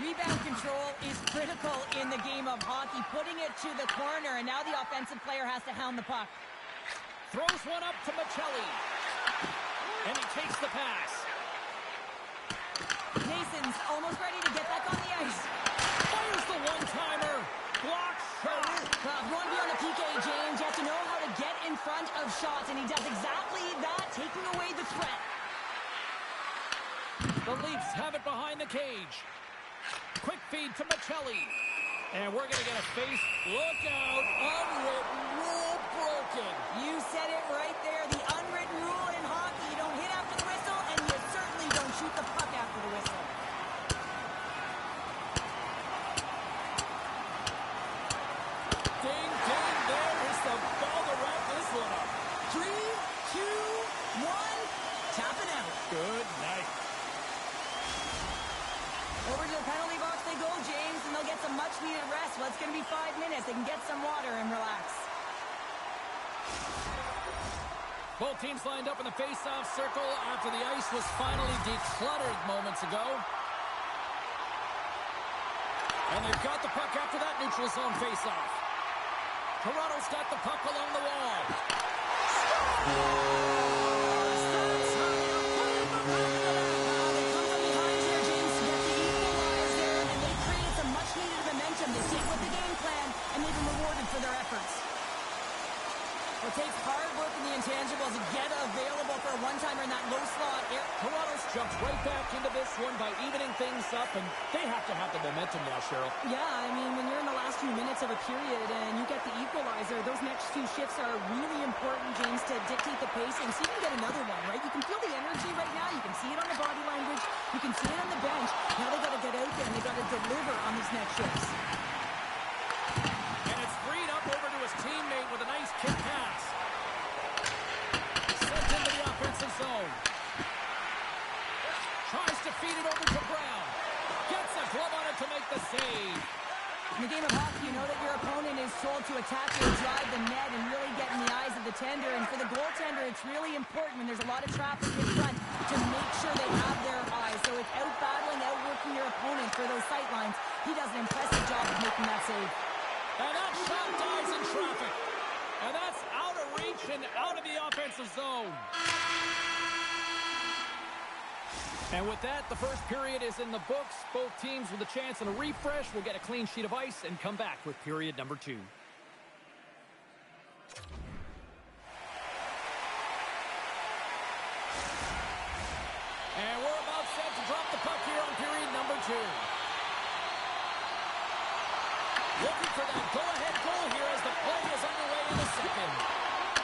Rebound control is critical in the game of hockey, putting it to the corner, and now the offensive player has to hound the puck. Throws one up to Maccelli. And he takes the pass. Nason's almost ready to get back on the ice. Fires the one-timer. Block shot. If you want to be on a PK, James, you have to know how to get in front of shots, and he does exactly that, taking away the threat. The Leafs have it behind the cage. Quick feed to Maccelli. And we're going to get a face. Look out. Unwritten rule broken. You said it right there. The unwritten rule in hockey. You don't hit after the whistle, and you certainly don't shoot the puck after the whistle. Ding, ding, there is the bell to wrap this one up. 3, 2, 1. Tapping out. Good night. Over to the penalty box they go, James, and they'll get some much-needed rest. Well, it's going to be 5 minutes. They can get some water and relax. Both teams lined up in the face-off circle after the ice was finally decluttered moments ago. And they've got the puck after that neutral zone face-off. Toronto's got the puck along the wall. They stick with the game plan, and they've been rewarded for their efforts. It takes hard work in the intangibles to get available for a one-timer in that low slot. Toronto's jumped right back into this one by evening things up, and they have to have the momentum now, Cheryl. Yeah, I mean, when you're in the last few minutes of a period and you get the equalizer, those next few shifts are really important, James, to dictate the pacing. So you can get another one, right? You can feel the energy right now. You can see it on the body language. You can see it on the bench. Now they got to get out there and they got to deliver on these next shifts. And it's freed up over to his teammate with a nice kick pass. Sent into the offensive zone. save. In the game of hockey, you know that your opponent is told to attack and drive the net and really get in the eyes of the tender. And for the goaltender, it's really important when there's a lot of traffic in front to make sure they have their eyes. So it's out-battling, outworking your opponent for those sight lines. He does an impressive job of making that save. And that shot dives in traffic. And that's out of reach and out of the offensive zone. And with that, the first period is in the books. Both teams with a chance and a refresh will get a clean sheet of ice and come back with period number 2. And we're about set to drop the puck here on period number 2. Looking for that go-ahead goal here as the play is underway in the second.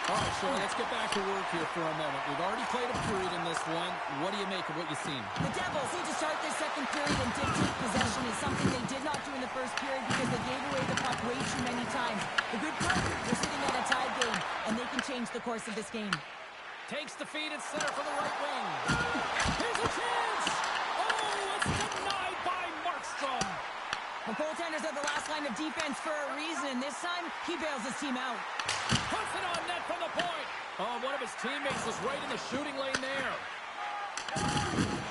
All right, Shore, let's get back to work here for a moment. We've already played a period in this one. What do you make of what you've seen? The Devils need to start their second period and dictate possession. Is something they did not do in the first period because they gave away the puck way too many times. The good part, they're sitting at a tied game, and they can change the course of this game. Takes the feed at center for the right wing. Here's a chance! Oh, it's denied by Markstrom. The goaltenders are the last line of defense for a reason. This time, he bails his team out. Puts it on net from the point. Oh, one of his teammates was right in the shooting lane there.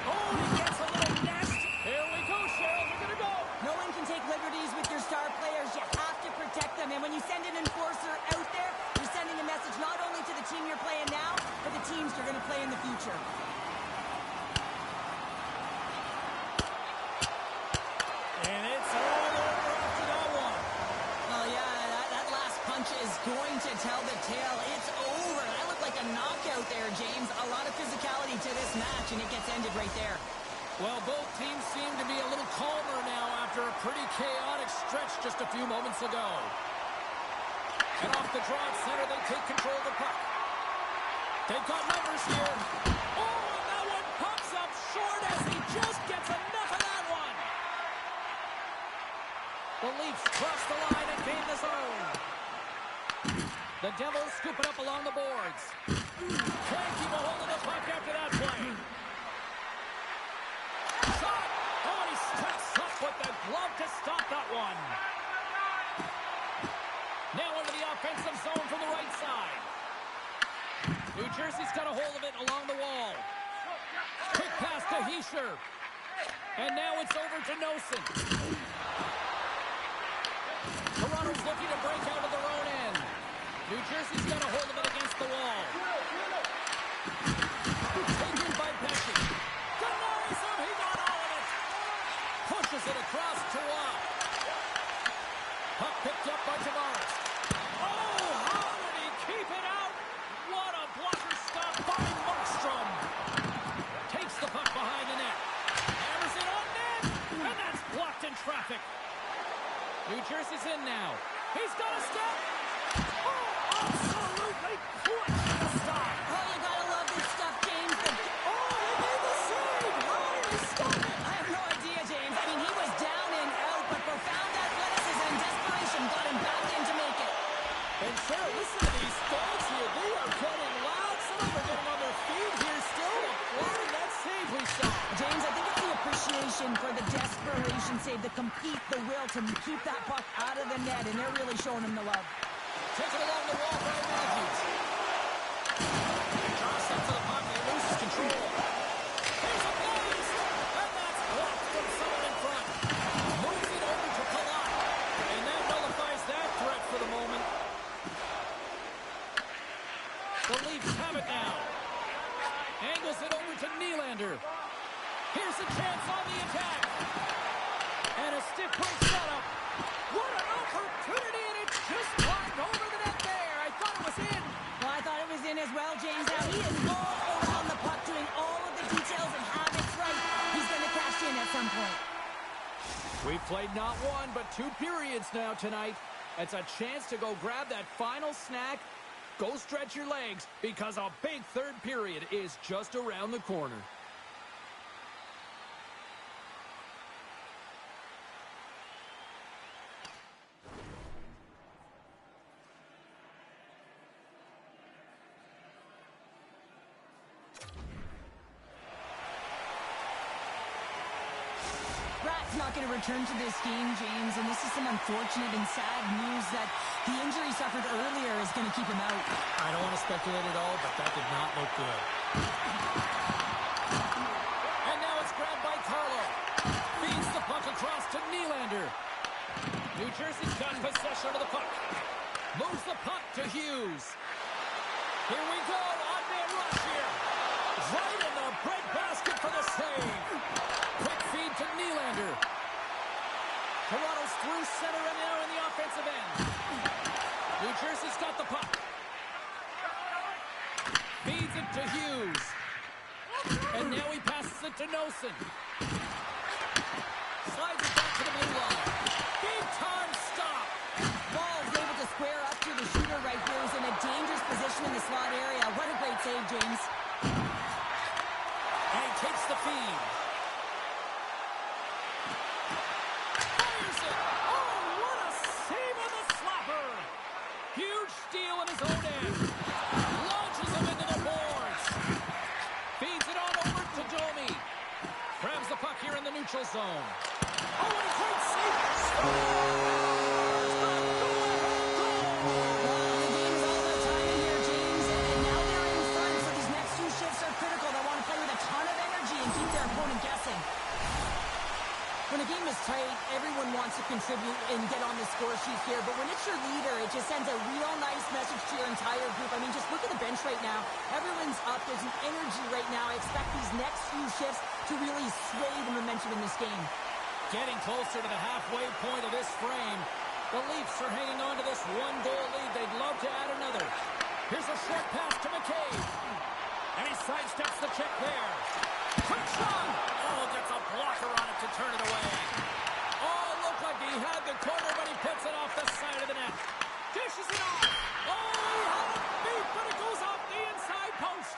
Oh, he gets a little nest. Here we go, Cheryl. We're going to go. No one can take liberties with your star players. You have to protect them. And when you send an enforcer out there, you're sending a message not only to the team you're playing now, but the teams you're going to play in the future. And it's all over after that one. Oh, yeah, that last punch is going to tell the tale. It's over. That looked like a knockout there, James. A lot of physicality to this match, and it gets ended right there. Well, both teams seem to be a little calmer now after a pretty chaotic stretch just a few moments ago. And off the draw at center, they take control of the puck. They've got numbers here. Oh, and that one pops up short as he just gets enough of that one. The Leafs cross the line and gain the zone. The Devils scoop it up along the boards. Can't keep a hold of the puck after that play. Shot! Oh, he steps up with the glove to stop that one. Now into the offensive zone from the right side. New Jersey's got a hold of it along the wall. Quick pass to Hischier. And now it's over to Noesen. Toronto's looking to break out of their own end. New Jersey's got a hold of it against the wall. Taken by Pesci. Denies him. He got all of it. Pushes it across to Watt. Puck picked up by Tavares. Oh, how did he keep it out? What a blocker stop by Markstrom. Takes the puck behind the net. Hammers it on net. And that's blocked in traffic. New Jersey's in now. He's got a step. Oh, absolutely clutch the stop. Oh, you gotta love this stuff, James. Oh, he made the save. How did he stop it? I have no idea, James. I mean, he was down and out, but profound athleticism and desperation got him back in to make it. And Cheryl, listen to these fans here. They are getting loud. Some of them are getting on their feet here still. Applauding that save we saw. James, I think it's the appreciation for the desperation save, the compete, the will to keep that puck out of the net, and they're really showing him the love. Take it along the wall by Matthews. Drops into the puck and loses control. Here's a blast! And that's blocked from someone in front. Moves it over to Palat. And that nullifies that threat for the moment. The Leafs have it now. Angles it over to Nylander. Here's a chance on the attack. And a stick break setup. What an opportunity, and it's just climbed over the net there. I thought it was in. Well, I thought it was in as well, James. Now, he is all around the puck, doing all of the details and habits right. He's going to cash in at some point. We've played not one, but 2 periods now tonight. It's a chance to go grab that final snack. Go stretch your legs, because a big third period is just around the corner. Toronto's not going to return to this game, James, and this is some unfortunate and sad news that the injury suffered earlier is going to keep him out. I don't want to speculate at all, but that did not look good. And now it's grabbed by Carlo. Feeds the puck across to Nylander. New Jersey's got possession of the puck. Moves the puck to Hughes. Here we go. Odd-man rush here. Right in the breadbasket for the save. Quick feed to Nylander. Toronto's through center and now in the offensive end. New Jersey's got the puck. Feeds it to Hughes. And now he passes it to Noesen. Slides it back to the blue line. Big time stop. Ball's able to square up to the shooter right here, who's in a dangerous position in the slot area. What a great save, James. And he takes the feed. Fires it. Oh, what a save on the slapper. Huge steal in his own end. Launches him into the boards. Feeds it on over to Domi. Grabs the puck here in the neutral zone. Oh, what a great save. Scores! The game is all about timing here, James, and now they're in front, so these next two shifts are critical. They want to play with a ton of energy and keep their opponent guessing. When a game is tight, everyone wants to contribute and get on the score sheet here, but when it's your leader, it just sends a real nice message to your entire group. I mean, just look at the bench right now. Everyone's up. There's an energy right now. I expect these next few shifts to really sway the momentum in this game. Getting closer to the halfway point of this frame. The Leafs are hanging on to this one-goal lead. They'd love to add another. Here's a short pass to McCabe. And he sidesteps the check there. Quick shot! Oh, gets a blocker on it to turn it away. Oh, looked like he had the corner, but he puts it off the side of the net. Dishes it off. Oh, he had it beat, but it goes off the inside post.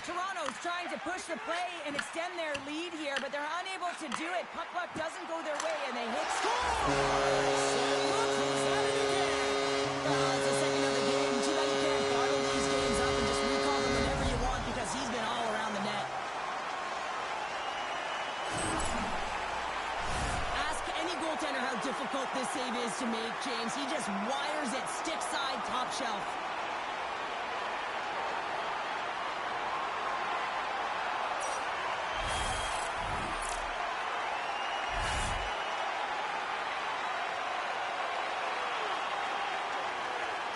Toronto's trying to push the play and extend their lead here, but they're unable to do it. Puck doesn't go their way, and they hit score! And look who's at it again. It's the second of the game. Too bad you can't bottle these games up and just recall them whenever you want because he's been all around the net. Ask any goaltender how difficult this save is to make, James. He just wires it stick side, top shelf.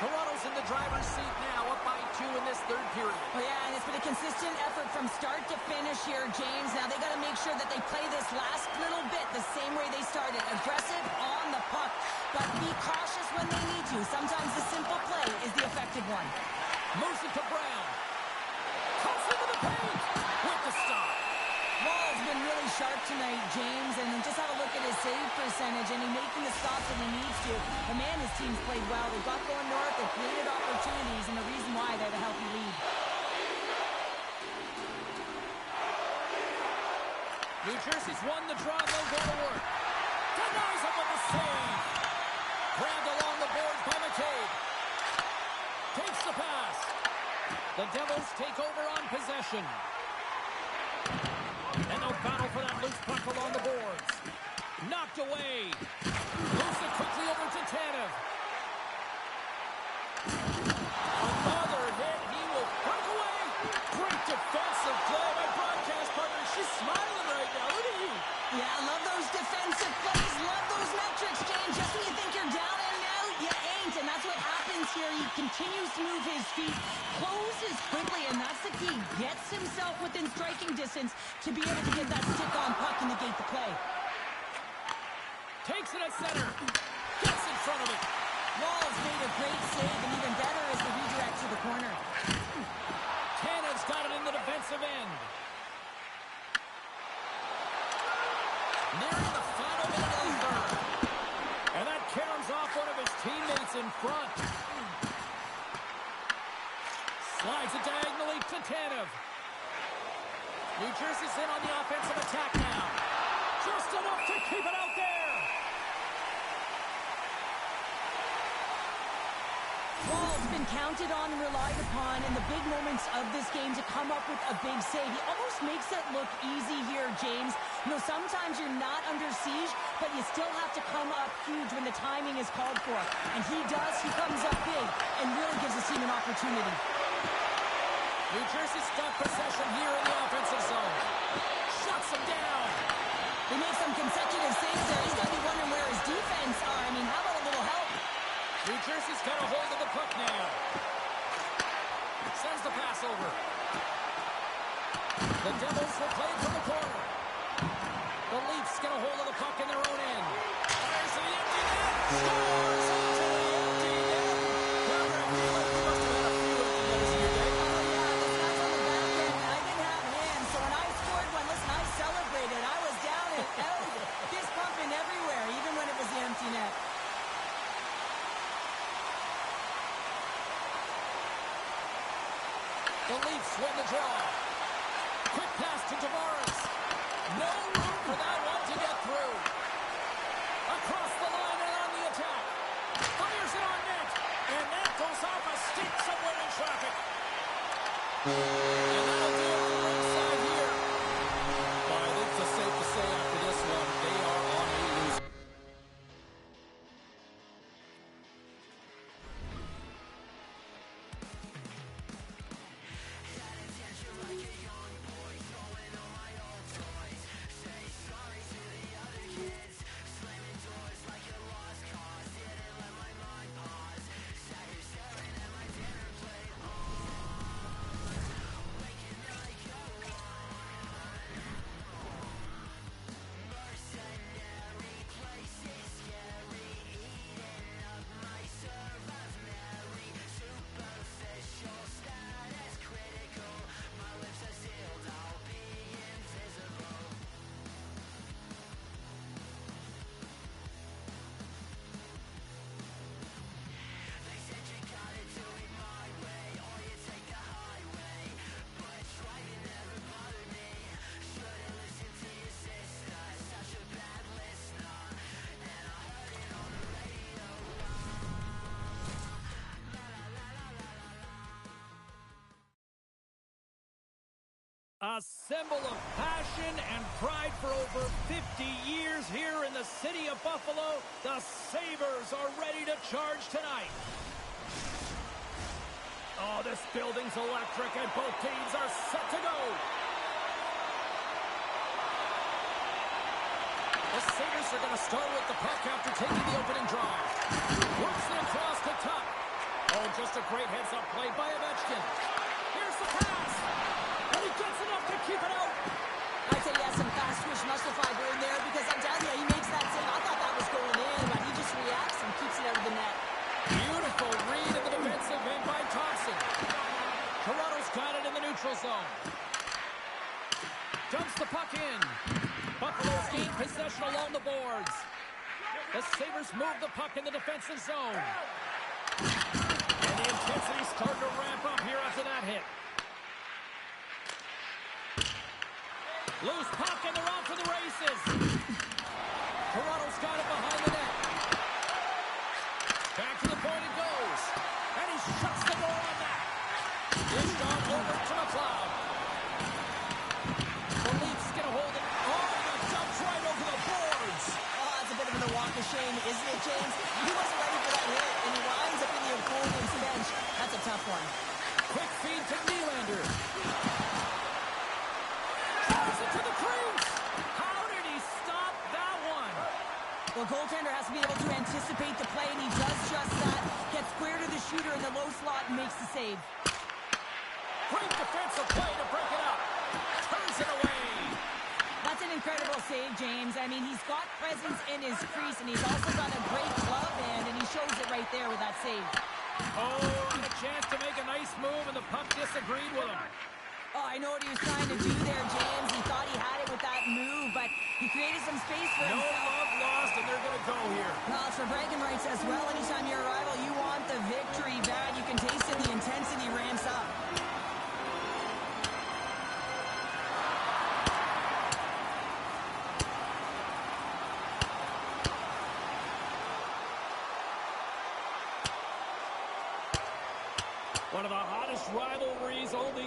Toronto's in the driver's seat now, up by 2 in this third period. Oh, yeah, and it's been a consistent effort from start to finish here, James. Now they got to make sure that they play this last little bit the same way they started. Aggressive on the puck, but be cautious when they need to. Sometimes the simple play is the effective one. Moves it to Brown. Cuts into the paint with the stop. Wall's been really sharp tonight, James, and just have a look at his save percentage, and he's making the stops that he needs to. The man, his team's played well. They've got going north, they've created opportunities, and the reason why they have a healthy lead. New Jersey's won the draw, and they'll go to work. Denies him with the save. Grabbed along the boards by McCabe. Takes the pass. The Devils take over on possession. And they'll battle for that loose puck along the boards. Knocked away. Moves it quickly over to Tanev. Another hit. He will break away. Great defensive play. My broadcast partner, she's smiling right now. Look at you. Yeah, I love those defensive plays. Love those metrics, James. Just when you think you're down and out, you ain't. And that's what happens here. He continues to move his feet, closes quickly, and that's the key. Gets himself within striking distance to be able to get that stick-on puck and negate the play. Takes it at center. Gets in front of it. Wall's made a great save, and even better is the redirect to the corner. Tanev's got it in the defensive end. Nearing the final minute of the third. And that caroms off one of his teammates in front. Slides it diagonally to Tanev. New Jersey's in on the offensive attack now. Just enough to keep it out there. Well, it's been counted on and relied upon in the big moments of this game to come up with a big save. He almost makes it look easy here, James. You know, sometimes you're not under siege, but you still have to come up huge when the timing is called for. And he does. He comes up big and really gives his team an opportunity. New Jersey's got possession here in the offensive zone. Shuts him down. They make some consecutive saves there. He's got to be wondering where his defense are. I mean, how about a little help? New Jersey's got a hold of the puck now. Sends the pass over. The Devils will play it from the corner. The Leafs get a hold of the puck in their own end. Fires to the empty net. Scores into the empty net. Connor, I feel like you must have had a few empty netters in your day. Oh, yeah, this guy's on the back end, and I didn't have hands. So when I scored one, listen, I celebrated. I was down and out, fist pumping everywhere, even when it was the empty net. The Leafs win the draw. Quick pass to Tavares. No room for that one to get through. Across the line and on the attack. Fires it on net. And that goes off a stick somewhere in traffic. And that'll do it for ringside here. Well, I think it's safe to say after this one, they are on a losing. A symbol of passion and pride for over 50 years here in the city of Buffalo. The Sabres are ready to charge tonight. Oh, this building's electric and both teams are set to go. The Sabres are going to start with the puck after taking the opening drive. Works it across the top. Oh, just a great heads-up play by Ovechkin. Here's the pass. And he gets enough to keep it out. I'd say he has some fast twitch muscle fiber in there because I'm telling you, he makes that save. I thought that was going in, but he just reacts and keeps it out of the net. Beautiful read in the defensive end by Thompson. Toronto's got it in the neutral zone. Dumps the puck in. Buffalo's gained possession along the boards. The Sabres move the puck in the defensive zone. And the intensity's starting to ramp up here after that hit. Loose puck and they're off for the races. Toronto's got it behind the net. Back to the point it goes. And he shuts the door on that. Dished on over to McLeod. The Leafs get a hold of it. Oh, that jumps right over the boards. Oh, that's a bit of a walk of shame, isn't it, James? He wasn't ready for that hit, and he winds up in the opponent's bench. That's a tough one. Quick feed to Nylander. Drives it to the crease. How did he stop that one? Well, goaltender has to be able to anticipate the play, and he does just that. Gets square to the shooter in the low slot and makes the save. Great defensive play to break it up. Turns it away. That's an incredible save, James. I mean, he's got presence in his crease, and he's also got a great glove hand, and he shows it right there with that save. Oh, and a chance to make a nice move, and the puck disagreed with him. Oh, I know what he was trying to do there, James. He thought he had it with that move, but he created some space for No himself. love lost, and they're going to go here. Well, it's for bragging rights as well. Anytime you're a rival, you want the victory bad. You can taste it. The intensity ramps up.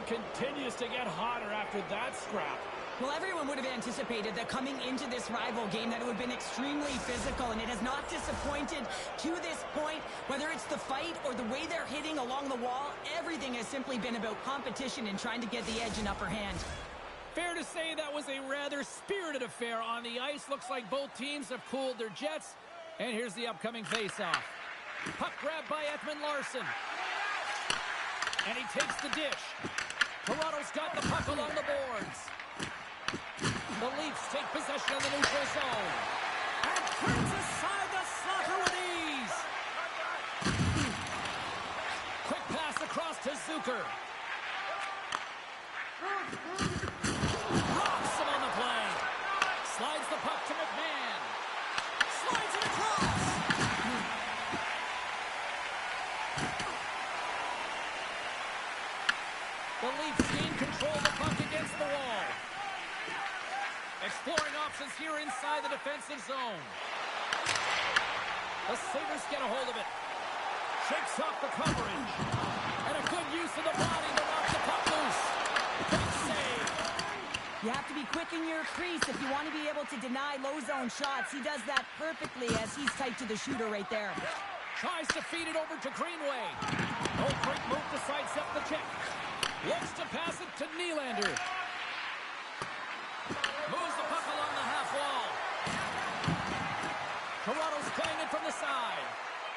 continues to get hotter after that scrap. Well, everyone would have anticipated that coming into this rival game that it would have been extremely physical, and it has not disappointed to this point. Whether it's the fight or the way they're hitting along the wall, everything has simply been about competition and trying to get the edge and upper hand. Fair to say that was a rather spirited affair on the ice. Looks like both teams have cooled their jets. And here's the upcoming face-off. Puck grabbed by Ekman Larsson. And he takes the dish. Toronto's got the puck along the boards. The Leafs take possession of the neutral zone. And turns aside the slaughter with ease. Quick pass across to Zucker. Rocks him on the play. Slides the puck to McMahon. Slides it across. The Leafs gain control of the puck against the wall. Exploring options here inside the defensive zone. The Sabres get a hold of it. Shakes off the coverage. And a good use of the body to knock the puck loose. Big save. You have to be quick in your crease if you want to be able to deny low zone shots. He does that perfectly as he's tight to the shooter right there. Tries to feed it over to Greenway. Oh, great move to sidestep the check. Looks to pass it to Nylander. Moves the puck along the half wall. Toronto's playing it from the side.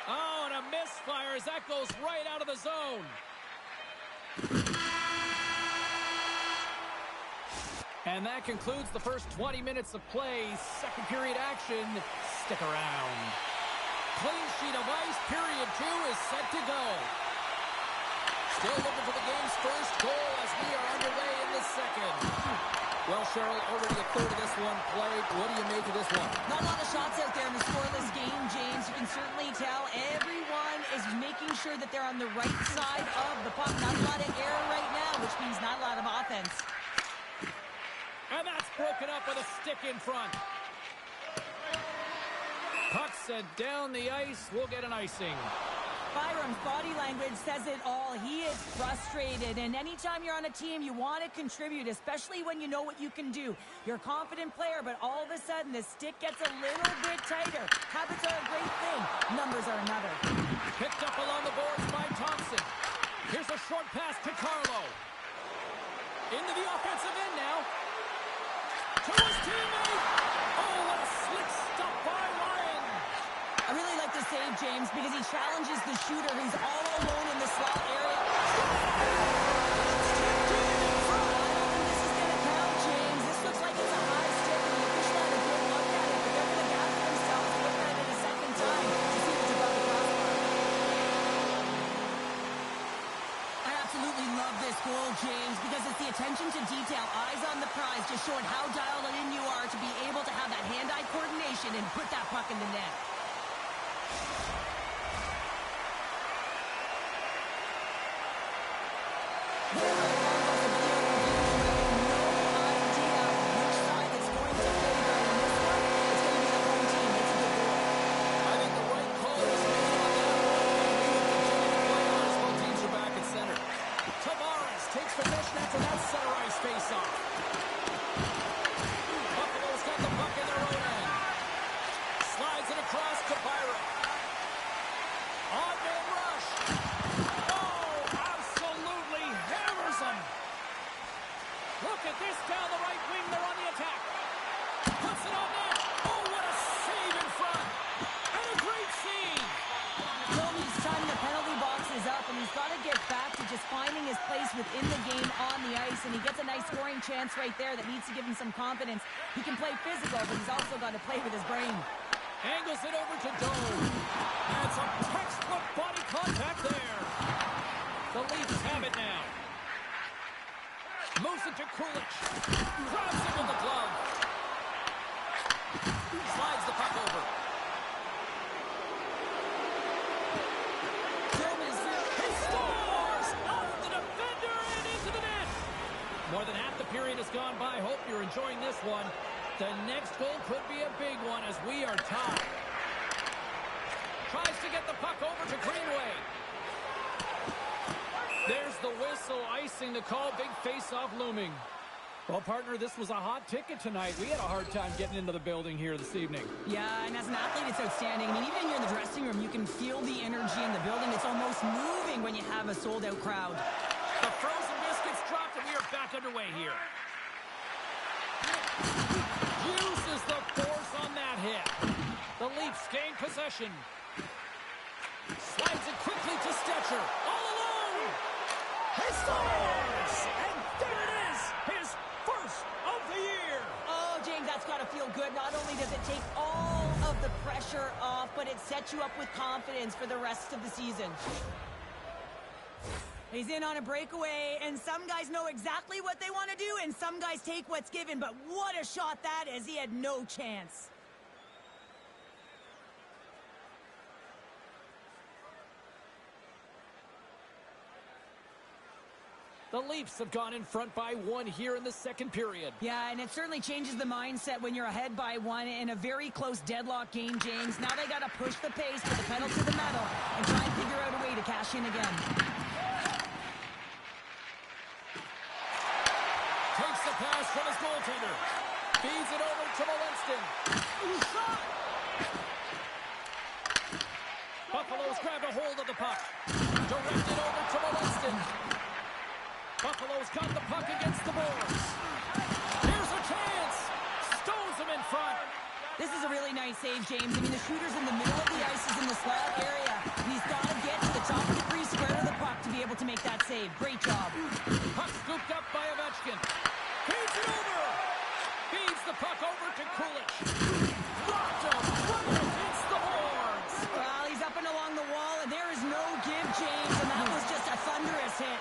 Oh, and a misfire as that goes right out of the zone. And that concludes the first 20 minutes of play. Second period action. Stick around. Clean sheet of ice. Period 2 is set to go. Still looking for the game's first goal as we are underway in the second. Well, Cheryl, already a third of this one played. What do you make of this one? Not a lot of shots out there in a scoreless game, James. You can certainly tell everyone is making sure that they're on the right side of the puck. Not a lot of error right now, which means not a lot of offense. And that's broken up with a stick in front. Puck sent down the ice. We'll get an icing. Byram's body language says it all. He is frustrated, and anytime you're on a team, you want to contribute, especially when you know what you can do. You're a confident player, but all of a sudden, the stick gets a little bit tighter. Habits are a great thing. Numbers are another. Picked up along the boards by Thompson. Here's a short pass to Carlo. Into the offensive end now. To his teammate. Oh, what a slick stop by Ryan. I really like the save, James, because he challenges the shooter who's all alone in the slot area. This is going to count, James. This looks like it's a high stick, and the official had a good look at it, but they're going to gather themselves and look at it a second time to see if it's above the crossbar. I absolutely love this goal, James, because it's the attention to detail, eyes on the prize, just showing how dialed in you are to be able to have that hand-eye coordination and put that puck in the net. Chance right there that needs to give him some confidence. He can play physical, but he's also got to play with his brain. Angles it over to Doe. And some textbook body contact there. The Leafs have it now. Moves it to Kulich. Grabs it with the glove. Slides the puck over. More than half the period has gone by. Hope you're enjoying this one. The next goal could be a big one as we are tied. Tries to get the puck over to Greenway. There's the whistle, icing the call, big face-off looming. Well, partner, this was a hot ticket tonight. We had a hard time getting into the building here this evening. Yeah, and as an athlete, it's outstanding. I mean, even when you're in the dressing room, you can feel the energy in the building. It's almost moving when you have a sold-out crowd. The frozen biscuits dropped, and we are back underway here. Uses the force on that hit. The Leafs gain possession. Slides it quickly to Stetcher. All alone! He scores! And there it is! His first of the year! Oh, James, that's got to feel good. Not only does it take all of the pressure off, but it sets you up with confidence for the rest of the season. He's in on a breakaway, and some guys know exactly what they want to do, and some guys take what's given, but what a shot that is. He had no chance. The Leafs have gone in front by 1 here in the second period. Yeah, and it certainly changes the mindset when you're ahead by 1 in a very close deadlock game, James. Now they got to push the pace, put the pedal to the metal, and try and figure out a way to cash in again. Takes the pass from his goaltender. Feeds it over to Walenskin. Shot! Buffalo's grabbed a hold of the puck. Directed over to Walenskin. Buffalo's got the puck against the boards. Here's a chance. Stones him in front. This is a really nice save, James. I mean, the shooter's in the middle of the ice, is in the slot area. He's got to get to the top of the crease, square to the puck to be able to make that save. Great job. Puck scooped up by Ovechkin. Feeds it over. Feeds the puck over to Kulich. Blocked him. Right against the boards. Well, he's up and along the wall, and there is no give, James, and that was just a thunderous hit.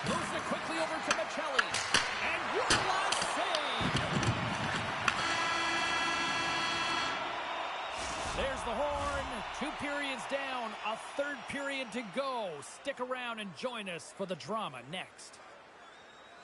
Moves it quickly over to Michelli. And one last save. There's the horn. 2 periods down. A third period to go. Stick around and join us for the drama next.